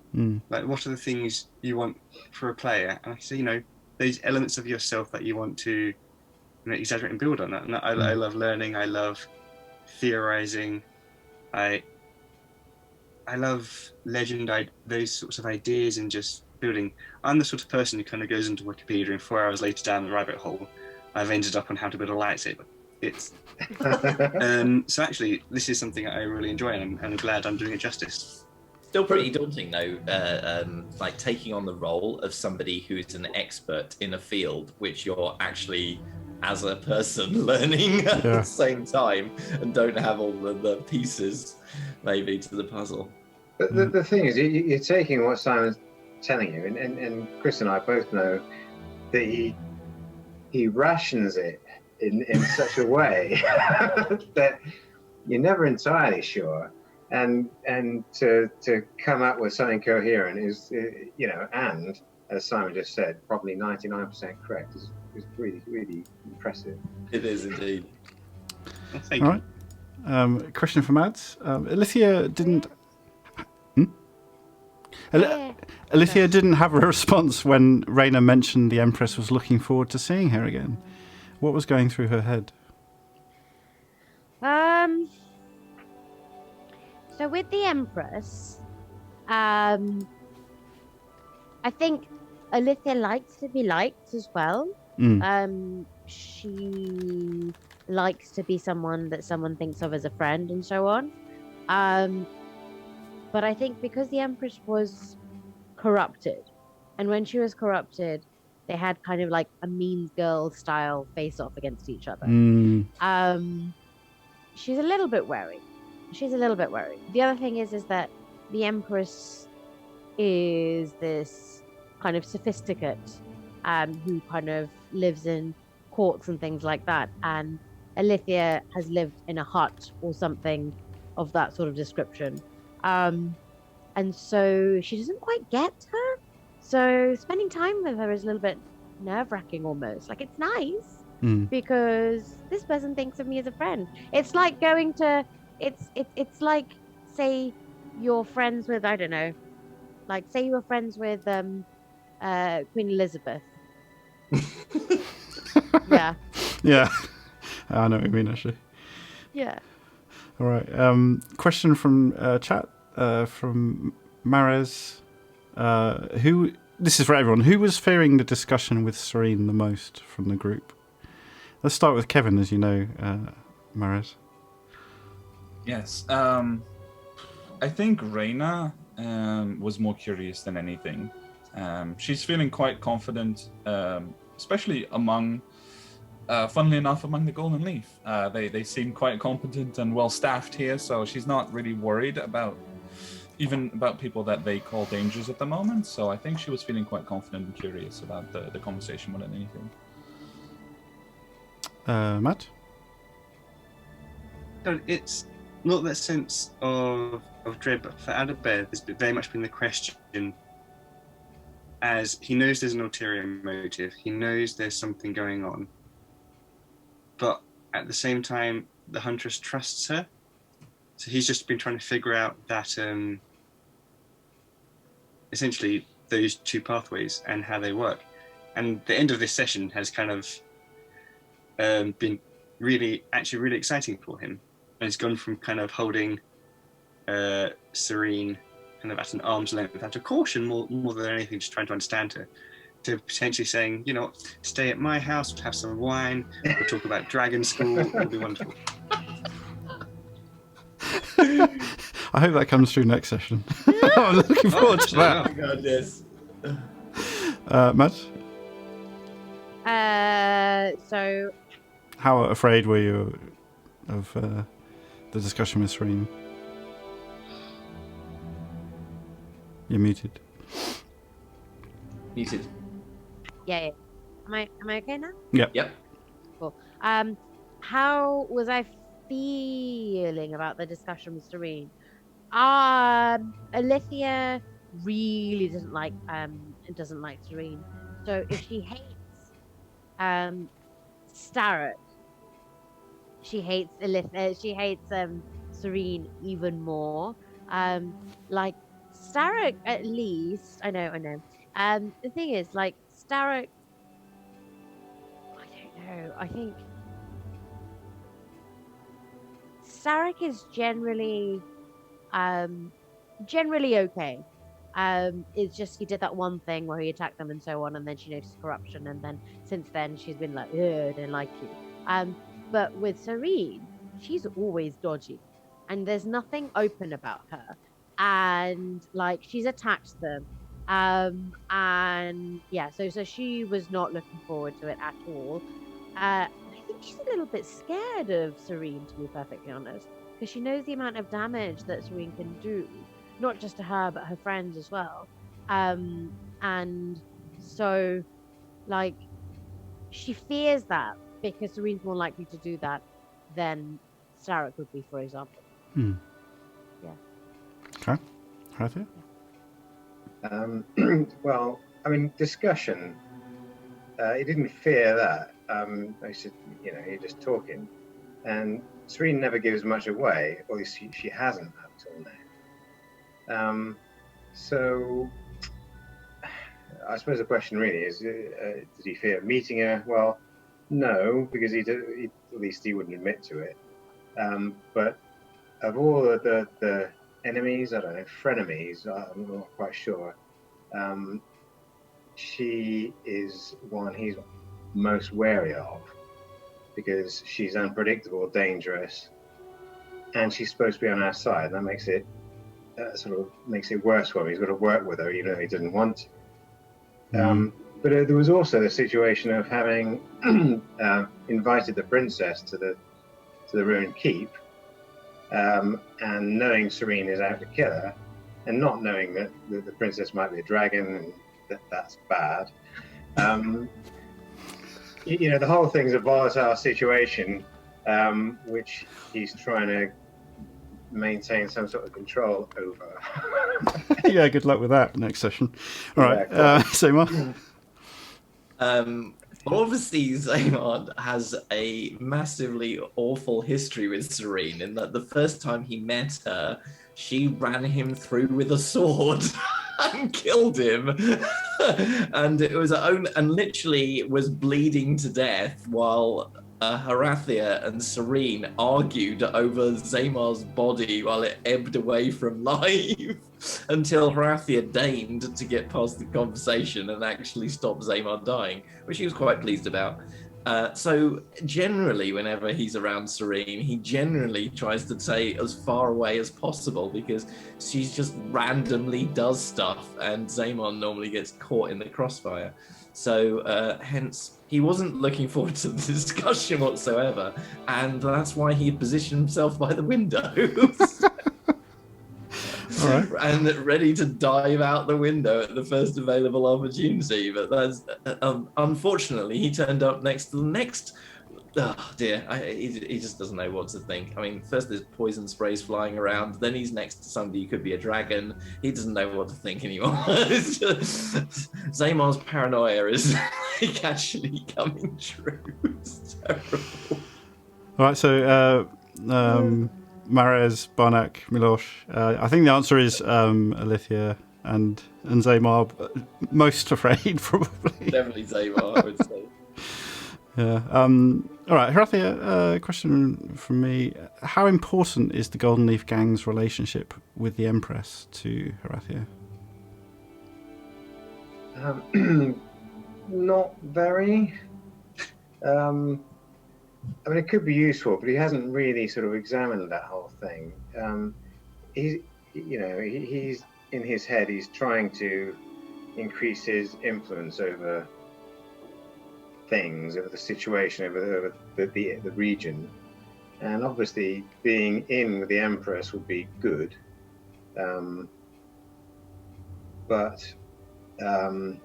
like what are the things you want for a player? And I say, those elements of yourself that you want to exaggerate and build on that. And I love learning, I love theorizing, I love legend, those sorts of ideas, and just building. I'm the sort of person who kind of goes into Wikipedia and 4 hours later down the rabbit hole, I've ended up on how to build a lightsaber. It's so actually, this is something I really enjoy, and I'm glad I'm doing it justice. Still pretty daunting though, like taking on the role of somebody who's an expert in a field which you're actually, as a person, learning at the same time, and don't have all the pieces maybe to the puzzle. But the thing is, you're taking what Simon's telling you, and Chris and I both know that he rations it in such a way that you're never entirely sure. And to come up with something coherent is, and as Simon just said, probably 99% correct is really, really impressive. It is indeed. Well, thank All you. right. Question from Mads. Alithia didn't. Alithia didn't have a response when Reyna mentioned the Empress was looking forward to seeing her again. What was going through her head? So with the Empress, I think Alithia likes to be liked as well. She likes to be someone that someone thinks of as a friend and so on. But I think because the Empress was corrupted, and when she was corrupted, they had kind of like a mean girl style face off against each other. She's a little bit wary. The other thing is that the Empress is this kind of sophisticate who kind of lives in courts and things like that. And Alithia has lived in a hut or something of that sort of description. And so she doesn't quite get her. So spending time with her is a little bit nerve-wracking almost. Like, it's nice because this person thinks of me as a friend. It's like going to, it's like, say, you're friends with, I don't know, like say you were friends with Queen Elizabeth. Yeah. Yeah, I know what you mean actually. Yeah. All right. Question from chat from Mares. Who? This is for everyone. Who was fearing the discussion with Serene the most from the group? Let's start with Kevin, as you know, Mares. Yes. I think Reina was more curious than anything. She's feeling quite confident, especially among, funnily enough, among the Golden Leaf. They seem quite competent and well staffed here, so she's not really worried about people that they call dangers at the moment. So I think she was feeling quite confident and curious about the conversation more than anything. Matt? So it's not that sense of dread, but for Adalbert, there's very much been the question, as he knows there's an ulterior motive, he knows there's something going on, but at the same time, the Huntress trusts her. So he's just been trying to figure out that, essentially, those two pathways and how they work. And the end of this session has kind of been really exciting for him. And it's gone from kind of holding Serene kind of at an arm's length, out of caution more than anything, just trying to understand her, to potentially saying, you know, stay at my house, we'll have some wine, we'll talk about dragon school, it'll be wonderful. I hope that comes through next session. I'm looking forward to that. Oh my god, yes. Matt? So How afraid were you of the discussion with Serene? You're muted. Muted. yeah. Am I okay now? Yep. Cool. How was I feeling about the discussion with Serene? Alithia really doesn't like Serene. So if she hates Starrett, she hates Serene even more. Like Starrett, at least I know. The thing is, like Starrett, I don't know. I think Starrett is generally okay. It's just he did that one thing where he attacked them and so on, and then she noticed corruption, and then since then she's been like, I don't like you. But with Serene, she's always dodgy, and there's nothing open about her, and like she's attacked them, and yeah, so she was not looking forward to it at all. I think she's a little bit scared of Serene, to be perfectly honest, because she knows the amount of damage that Serene can do, not just to her but her friends as well. And so, like, she fears that because Serene's more likely to do that than Starrett would be, for example. Yeah. Okay. Right here. Well, I mean, discussion. He didn't fear that. I said, you know, you're just talking, and Serene never gives much away, or at least she hasn't up till now. So I suppose the question really is, did he fear meeting her? Well, no, because he at least he wouldn't admit to it. But of all the enemies, I don't know, frenemies, I'm not quite sure. She is one he's most wary of, because she's unpredictable, dangerous, and she's supposed to be on our side. That makes it makes it worse for him. He's got to work with her, even though he didn't want to. But there was also the situation of having invited the princess to the ruined keep, and knowing Serene is out to kill her, and not knowing that the princess might be a dragon, and that's bad. You know, the whole thing's a volatile situation, which he's trying to maintain some sort of control over. Yeah, good luck with that next session. All right, Seema. Obviously, Zaymar has a massively awful history with Serene, in that the first time he met her, she ran him through with a sword and killed him. And it was and literally was bleeding to death while Harathia and Serene argued over Zamar's body while it ebbed away from life until Harathia deigned to get past the conversation and actually stop Zamar dying, which he was quite pleased about. So generally, whenever he's around Serene, he generally tries to stay as far away as possible because she's just randomly does stuff and Zamar normally gets caught in the crossfire. So hence, he wasn't looking forward to the discussion whatsoever, and that's why he positioned himself by the windows. All right. And ready to dive out the window at the first available opportunity. But that's unfortunately, he turned up next to the next. Oh dear, he just doesn't know what to think. I mean, first there's poison sprays flying around, then he's next to somebody who could be a dragon. He doesn't know what to think anymore. Zamar's paranoia is like actually coming true. It's terrible. All right, so Marez, Barnak, Milosh. I think the answer is Alithia and Zamar. Most afraid, probably. Definitely Zamar, I would say. Yeah. All right, Harathia, question from me. How important is the Golden Leaf Gang's relationship with the Empress to Harathia? Not very. I mean, it could be useful, but he hasn't really sort of examined that whole thing. He's in his head. He's trying to increase his influence over things, over the situation, over the region, and obviously being in with the Empress would be good. But the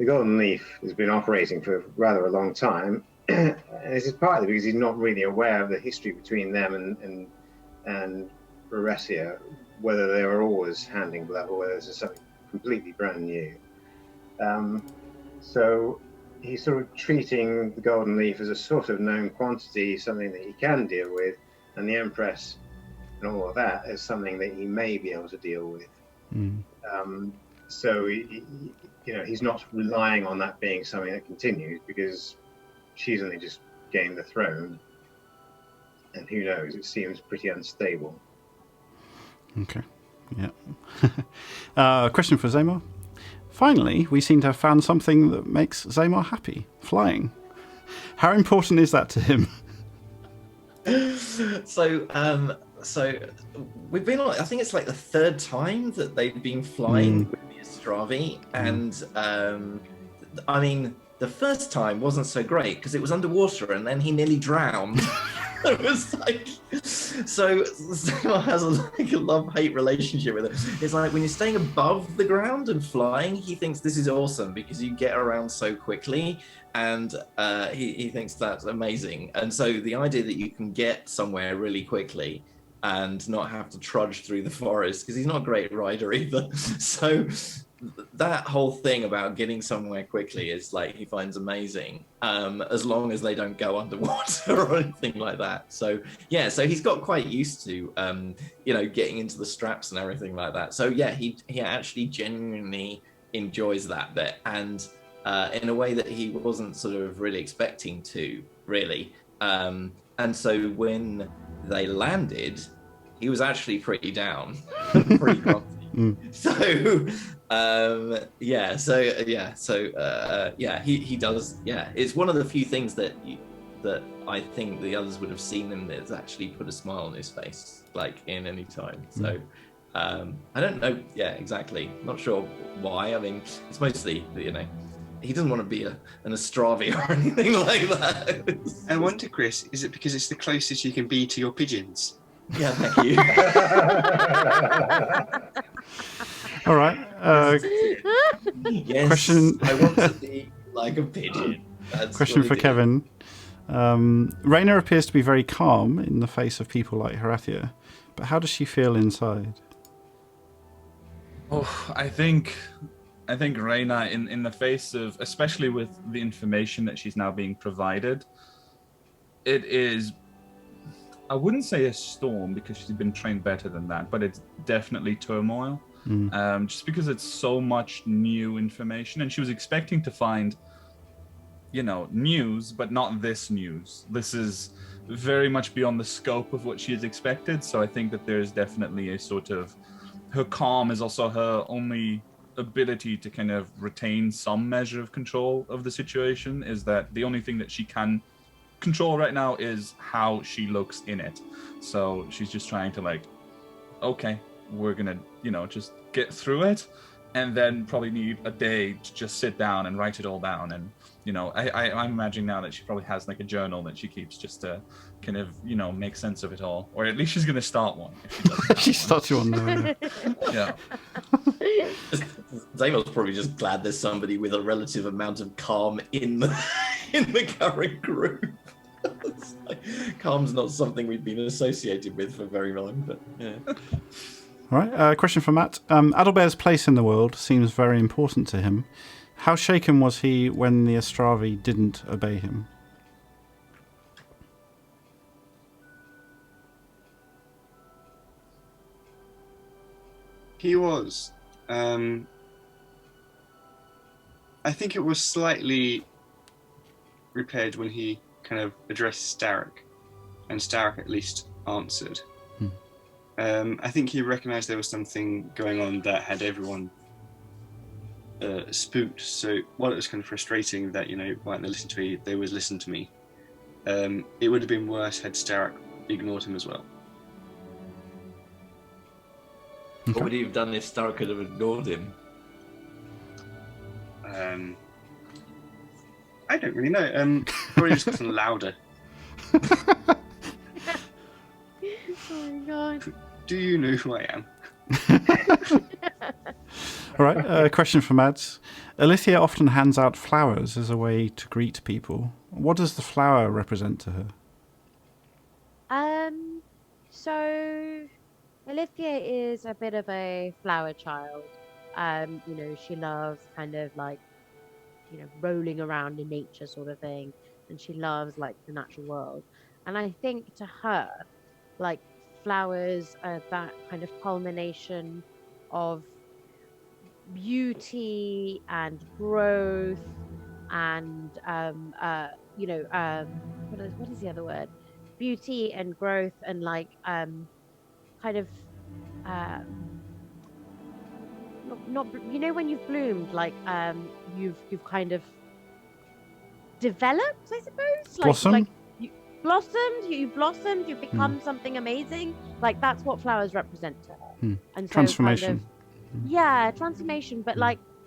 Golden Leaf has been operating for rather a long time. And this is partly because he's not really aware of the history between them and Reressia, whether they were always hand in glove or whether this is something completely brand new. So he's sort of treating the Golden Leaf as a sort of known quantity, something that he can deal with, and the Empress and all of that as something that he may be able to deal with. So he's not relying on that being something that continues because she's only just gained the throne, and who knows, it seems pretty unstable. Okay, yeah. Question for Zamar. Finally, we seem to have found something that makes Zamar happy, flying. How important is that to him? So we've been on, I think it's like the third time that they've been flying with the Astravi, and I mean, the first time wasn't so great because it was underwater and then he nearly drowned. It was like, so Zamar has a love-hate relationship with it. It's like when you're staying above the ground and flying, he thinks this is awesome because you get around so quickly, and he thinks that's amazing. And so the idea that you can get somewhere really quickly and not have to trudge through the forest, because he's not a great rider either. So that whole thing about getting somewhere quickly is like he finds amazing, as long as they don't go underwater or anything like that. So yeah, so he's got quite used to getting into the straps and everything like that. So yeah, he actually genuinely enjoys that bit, and in a way that he wasn't sort of really expecting to, really. And so when they landed, he was actually pretty down, pretty grumpy. So he does. Yeah, it's one of the few things that I think the others would have seen him that's actually put a smile on his face, like in any time. So I don't know. Yeah, exactly. Not sure why. I mean, it's mostly he doesn't want to be an Astravi or anything like that. I wonder, Chris, is it because it's the closest you can be to your pigeons? Yeah, thank you. All right. Yes, question. I want to be like a pigeon. That's question for Kevin. Raina appears to be very calm in the face of people like Harathia, but how does she feel inside? Oh, I think Raina, in the face of, especially with the information that she's now being provided, it is I wouldn't say a storm because she's been trained better than that, but it's definitely turmoil. Just because it's so much new information, and she was expecting to find, news, but not this news. This is very much beyond the scope of what she has expected. So I think that there's definitely a sort of, her calm is also her only ability to kind of retain some measure of control of the situation. Is that the only thing that she can control right now is how she looks in it. So she's just trying to okay, we're gonna, just get through it, and then probably need a day to just sit down and write it all down. And I'm imagining now that she probably has a journal that she keeps just to kind of make sense of it all, or at least she's gonna start one. If she starts one now. Yeah. Zamel's probably just glad there's somebody with a relative amount of calm in the current group. Calm's not something we've been associated with for very long, but yeah. All right, question from Matt. Adalbert's place in the world seems very important to him. How shaken was he when the Astravi didn't obey him? He was. I think it was slightly repaired when he kind of addressed Starrick, and Starrick at least answered. I think he recognised there was something going on that had everyone spooked. So while it was kind of frustrating that, why don't they listen to me, they always listen to me. It would have been worse had Starrick ignored him as well. Okay. What would he have done if Starrick could have ignored him? I don't really know. Probably just gotten louder. Oh my god. Do you know who I am? All right, question for Mads. Alithia often hands out flowers as a way to greet people. What does the flower represent to her? So Alithia is a bit of a flower child. She loves kind of rolling around in nature sort of thing, and she loves the natural world. And I think to her, flowers are that kind of culmination of beauty and growth and what is the other word? Beauty and growth and kind of not when you've bloomed, you've kind of developed, I suppose. Blossom? You've blossomed, you've become something amazing. That's what flowers represent to her. And so transformation. Transformation, but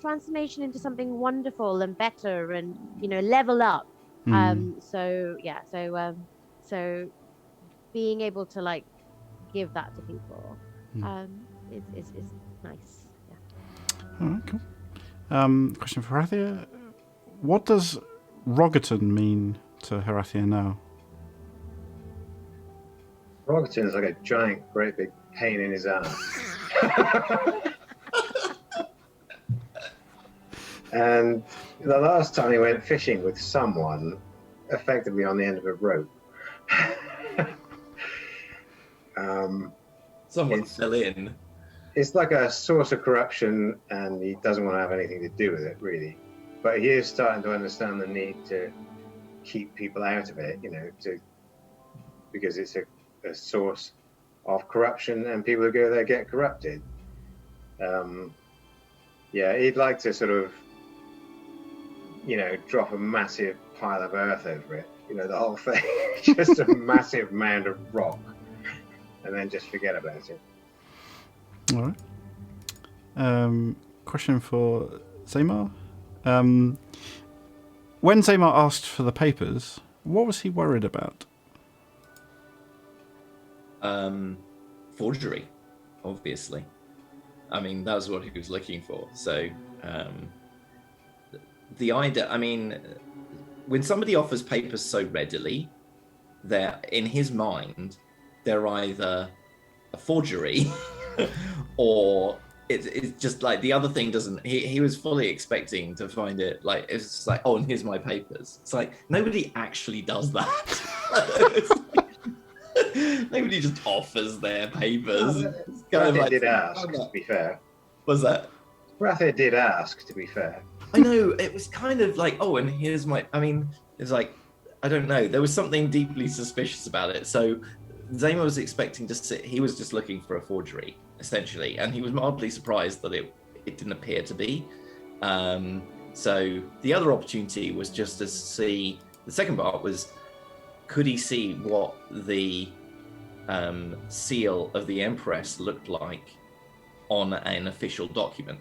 transformation into something wonderful and better and level up. So being able to give that to people is nice. Yeah. All right, cool. Question for Herathia. What does Rogerton mean to Herathia now? Rogerton is like a giant, great big pain in his ass. And the last time he went fishing with someone, effectively on the end of a rope. Someone fell in. It's like a source of corruption, and he doesn't want to have anything to do with it, really. But he is starting to understand the need to keep people out of it, because it's a source of corruption, and people who go there get corrupted. He'd like to sort of, drop a massive pile of earth over it, the whole thing, just a massive mound of rock, and then just forget about it. All right. Question for Zamar. When Zamar asked for the papers, what was he worried about? Forgery, obviously. I mean, that was what he was looking for. So, the idea, when somebody offers papers so readily, they're, in his mind, they're either a forgery or it's just the other thing doesn't, he was fully expecting to find it, it's just oh, and here's my papers. It's nobody actually does that. Nobody just offers their papers. Well, It's kind of Rathia like, did ask, to be fair. what's that? Rathia did ask, to be fair. I know, it was kind of like, oh, and here's my, I mean, it's like, I don't know, there was something deeply suspicious about it. So Zama was expecting to sit, he was just looking for a forgery, essentially, and he was mildly surprised that it didn't appear to be. So the other opportunity was just to see, the second part was, could he see what the seal of the Empress looked like on an official document?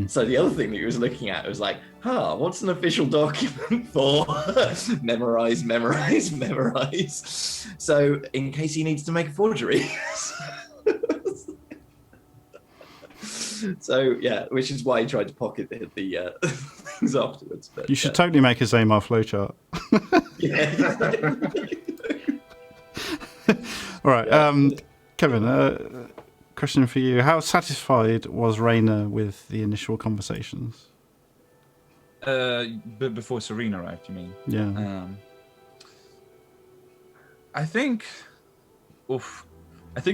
So the other thing that he was looking at was like, what's an official document for? memorize. So in case he needs to make a forgery. So yeah, which is why he tried to pocket the things afterwards. But, You should totally make a Zamar flowchart. Yeah. All right, Kevin. Question for you: how satisfied was Raina with the initial conversations? Before Serena arrived, you mean? Yeah. I think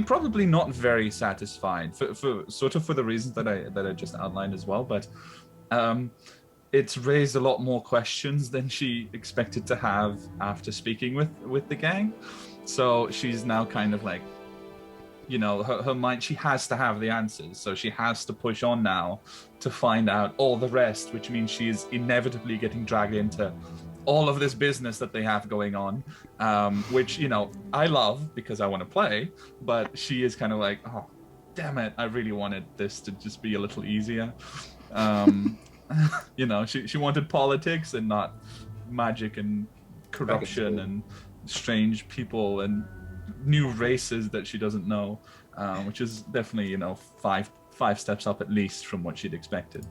probably not very satisfied for sort of for the reasons that I just outlined as well. But it's raised a lot more questions than she expected to have after speaking with the gang. So she's now kind of like, you know, her mind, she has to have the answers. So she has to push on now to find out all the rest, which means she is inevitably getting dragged into all of this business that they have going on, which, you know, I love because I want to play, but she is kind of like, oh, damn it, I really wanted this to just be a little easier. You know, she wanted politics and not magic and corruption and strange people and new races that she doesn't know, which is definitely, you know, five steps up at least from what she'd expected.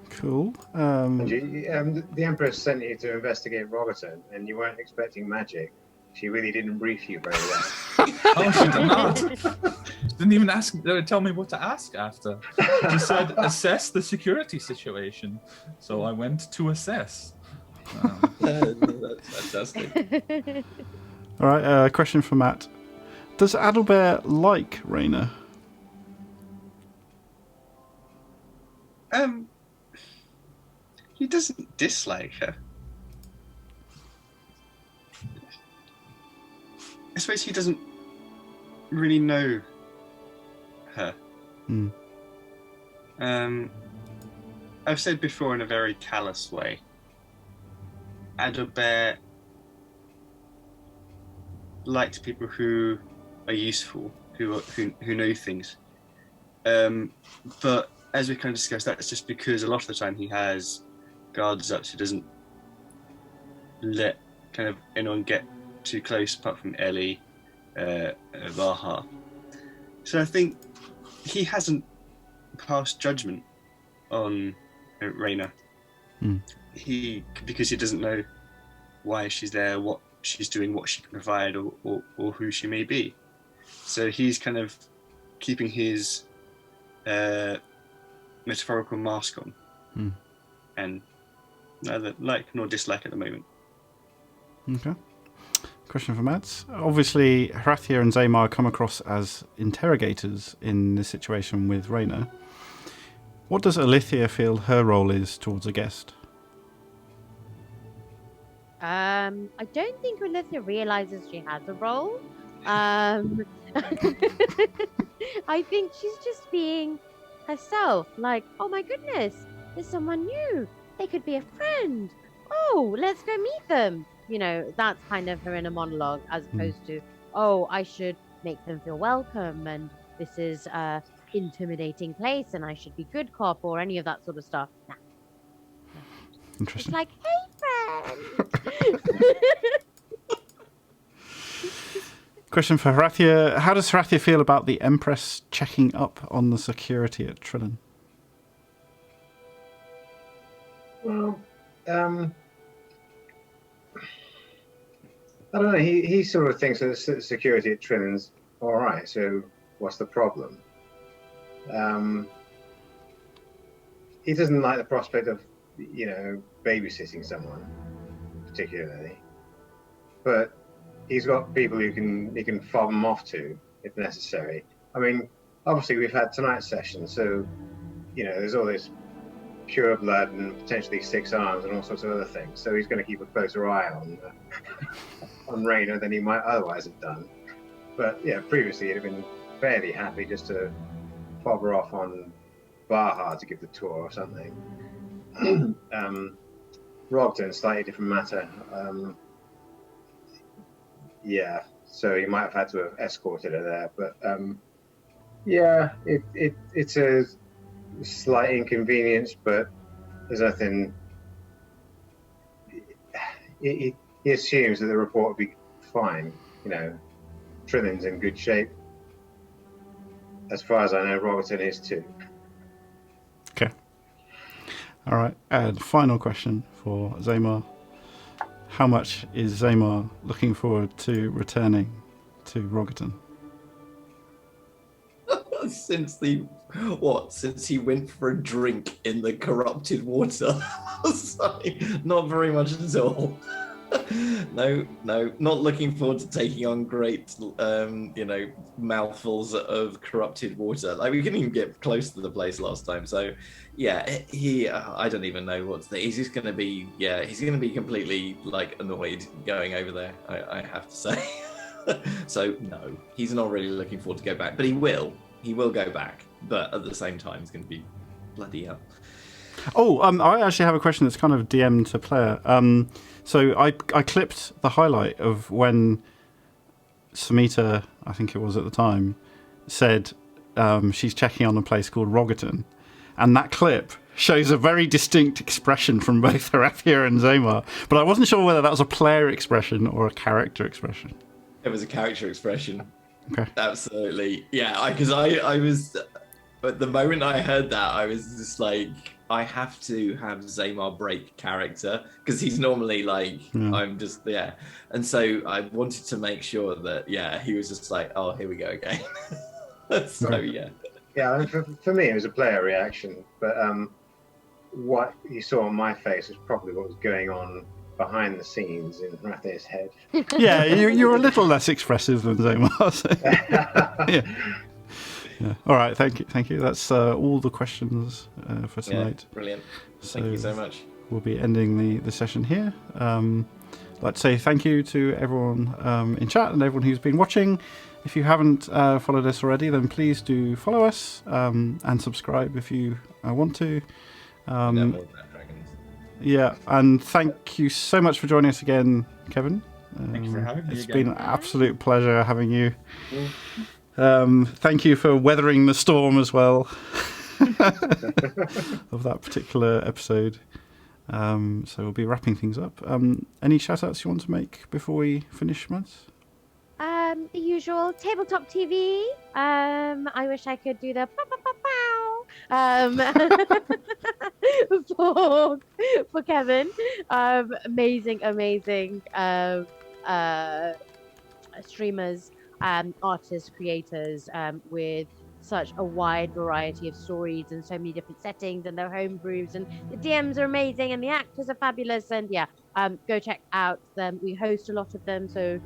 Cool. The Empress sent you to investigate Robertson, and you weren't expecting magic. She really didn't brief you very well. Oh, she did not. She didn't even tell me what to ask after. She said, assess the security situation. So I went to assess. That's fantastic. All right. Question for Matt: does Adalbert like Raina? He doesn't dislike her. I suppose he doesn't really know her. I've said before in a very callous way, Adalbert likes people who are useful, who know things. But as we kind of discussed, that's just because a lot of the time he has guards up, so he doesn't let kind of anyone get too close, apart from Ellie, Vaha. So I think he hasn't passed judgment on Raina. Because he doesn't know why she's there, what she's doing, what she can provide, or who she may be. So he's kind of keeping his metaphorical mask on, and neither like nor dislike at the moment. Okay. Question for Mads. Obviously, Hrathia and Zamar come across as interrogators in this situation with Raina. What does Alithia feel her role is towards a guest? I don't think Alithia realizes she has a role. I think she's just being herself. Like, oh my goodness, there's someone new. They could be a friend. Oh, let's go meet them. You know, that's kind of her inner monologue, as opposed to, oh, I should make them feel welcome, and this is a intimidating place, and I should be good cop, or any of that sort of stuff. Nah. Interesting. It's like, hey, friend. Question for Hrathia. How does Hrathia feel about the Empress checking up on the security at Trillian? Well, I don't know. He sort of thinks that the security at Trillian's all right. So what's the problem? He doesn't like the prospect of, you know, babysitting someone, particularly. But he's got people he can fob them off to if necessary. I mean, obviously we've had tonight's session, so there's all this pure blood and potentially 6 arms and all sorts of other things. So he's going to keep a closer eye on Raina than he might otherwise have done. But yeah, previously he'd have been fairly happy just to fob her off on Baja to give the tour or something. Rogden, slightly different matter. Yeah, so he might have had to have escorted her there, but yeah, it's a slight inconvenience, but there's nothing. He assumes that the report will be fine. Trillin's in good shape. As far as I know, Robertson is too. Okay. All right. And final question for Zamar. How much is Zamar looking forward to returning to Rogerton? Since he went for a drink in the corrupted water. Sorry, not very much at all. No, not looking forward to taking on great, mouthfuls of corrupted water. Like, we couldn't even get close to the place last time. So, yeah, I don't even know what to think. He's just going to be, he's going to be completely, annoyed going over there, I have to say. So, no, he's not really looking forward to go back, but he will go back. But at the same time, he's going to be bloody hell. Oh, I actually have a question that's kind of DM to player. So I clipped the highlight of when Samita, I think it was at the time, said she's checking on a place called Rogerton. And that clip shows a very distinct expression from both Harathia and Zamar. But I wasn't sure whether that was a player expression or a character expression. It was a character expression. Okay. Absolutely. Yeah, because I was... But the moment I heard that, I was just like, I have to have Zamar break character, because he's normally I'm just, And so I wanted to make sure that, he was just like, oh, here we go again. So, yeah. Yeah, I mean, for me, it was a player reaction, but what you saw on my face was probably what was going on behind the scenes in Rathia's head. Yeah, you're a little less expressive than Zamar. So. Yeah. Yeah. All right. Thank you. That's all the questions for tonight. Yeah, brilliant. Thank you so much. We'll be ending the session here. I'd like to say thank you to everyone in chat and everyone who's been watching. If you haven't followed us already, then please do follow us and subscribe if you want to. Yeah, and thank you so much for joining us again, Kevin. Thank you for having me. It's been an absolute pleasure having you. Thank you for weathering the storm as well of that particular episode. So we'll be wrapping things up. Any shout outs you want to make before we finish, Mads? The usual tabletop TV. I wish I could do the for Kevin. Amazing streamers. Artists, creators, with such a wide variety of stories and so many different settings and their home brews, and the DMs are amazing and the actors are fabulous, and go check out them. We host a lot of them, so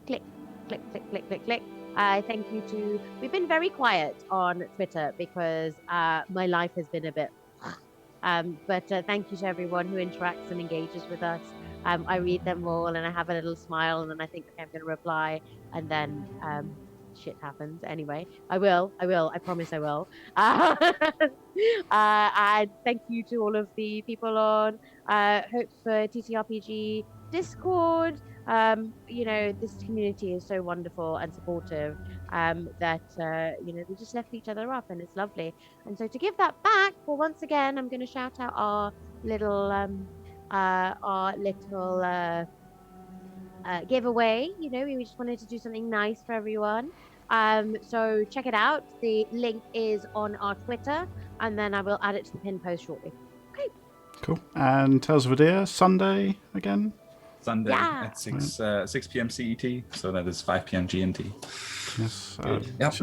click. Thank you to, we've been very quiet on Twitter because my life has been a bit but thank you to everyone who interacts and engages with us. I read them all and I have a little smile, and then I think, okay, I'm going to reply, and then shit happens. Anyway, I will. I promise I will. And thank you to all of the people on Hope for TTRPG Discord. This community is so wonderful and supportive that we just left each other up, and it's lovely. And so to give that back, well, once again, I'm going to shout out our little giveaway. We just wanted to do something nice for everyone. So check it out. The link is on our Twitter, and then I will add it to the pin post shortly. Okay. Cool. And Tales of Adir, Sunday again? Sunday at 6 p.m. CET, so that is 5 p.m. GMT. Yes. Yep.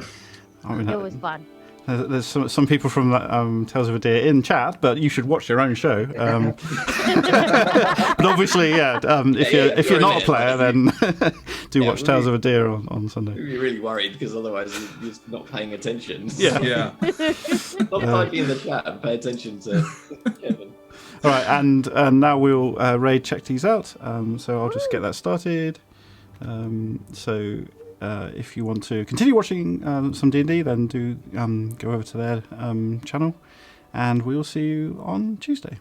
It was fun. There's some people from Tales of a Deer in chat, but you should watch your own show. But obviously, if you're not a player, then do watch Tales of a Deer on Sunday. You're really worried because otherwise you're just not paying attention. Yeah. Stop typing in the chat and pay attention to Kevin. All right, and now we'll raid check these out. So I'll just get that started. If you want to continue watching some D&D, then do go over to their channel, and we'll see you on Tuesday.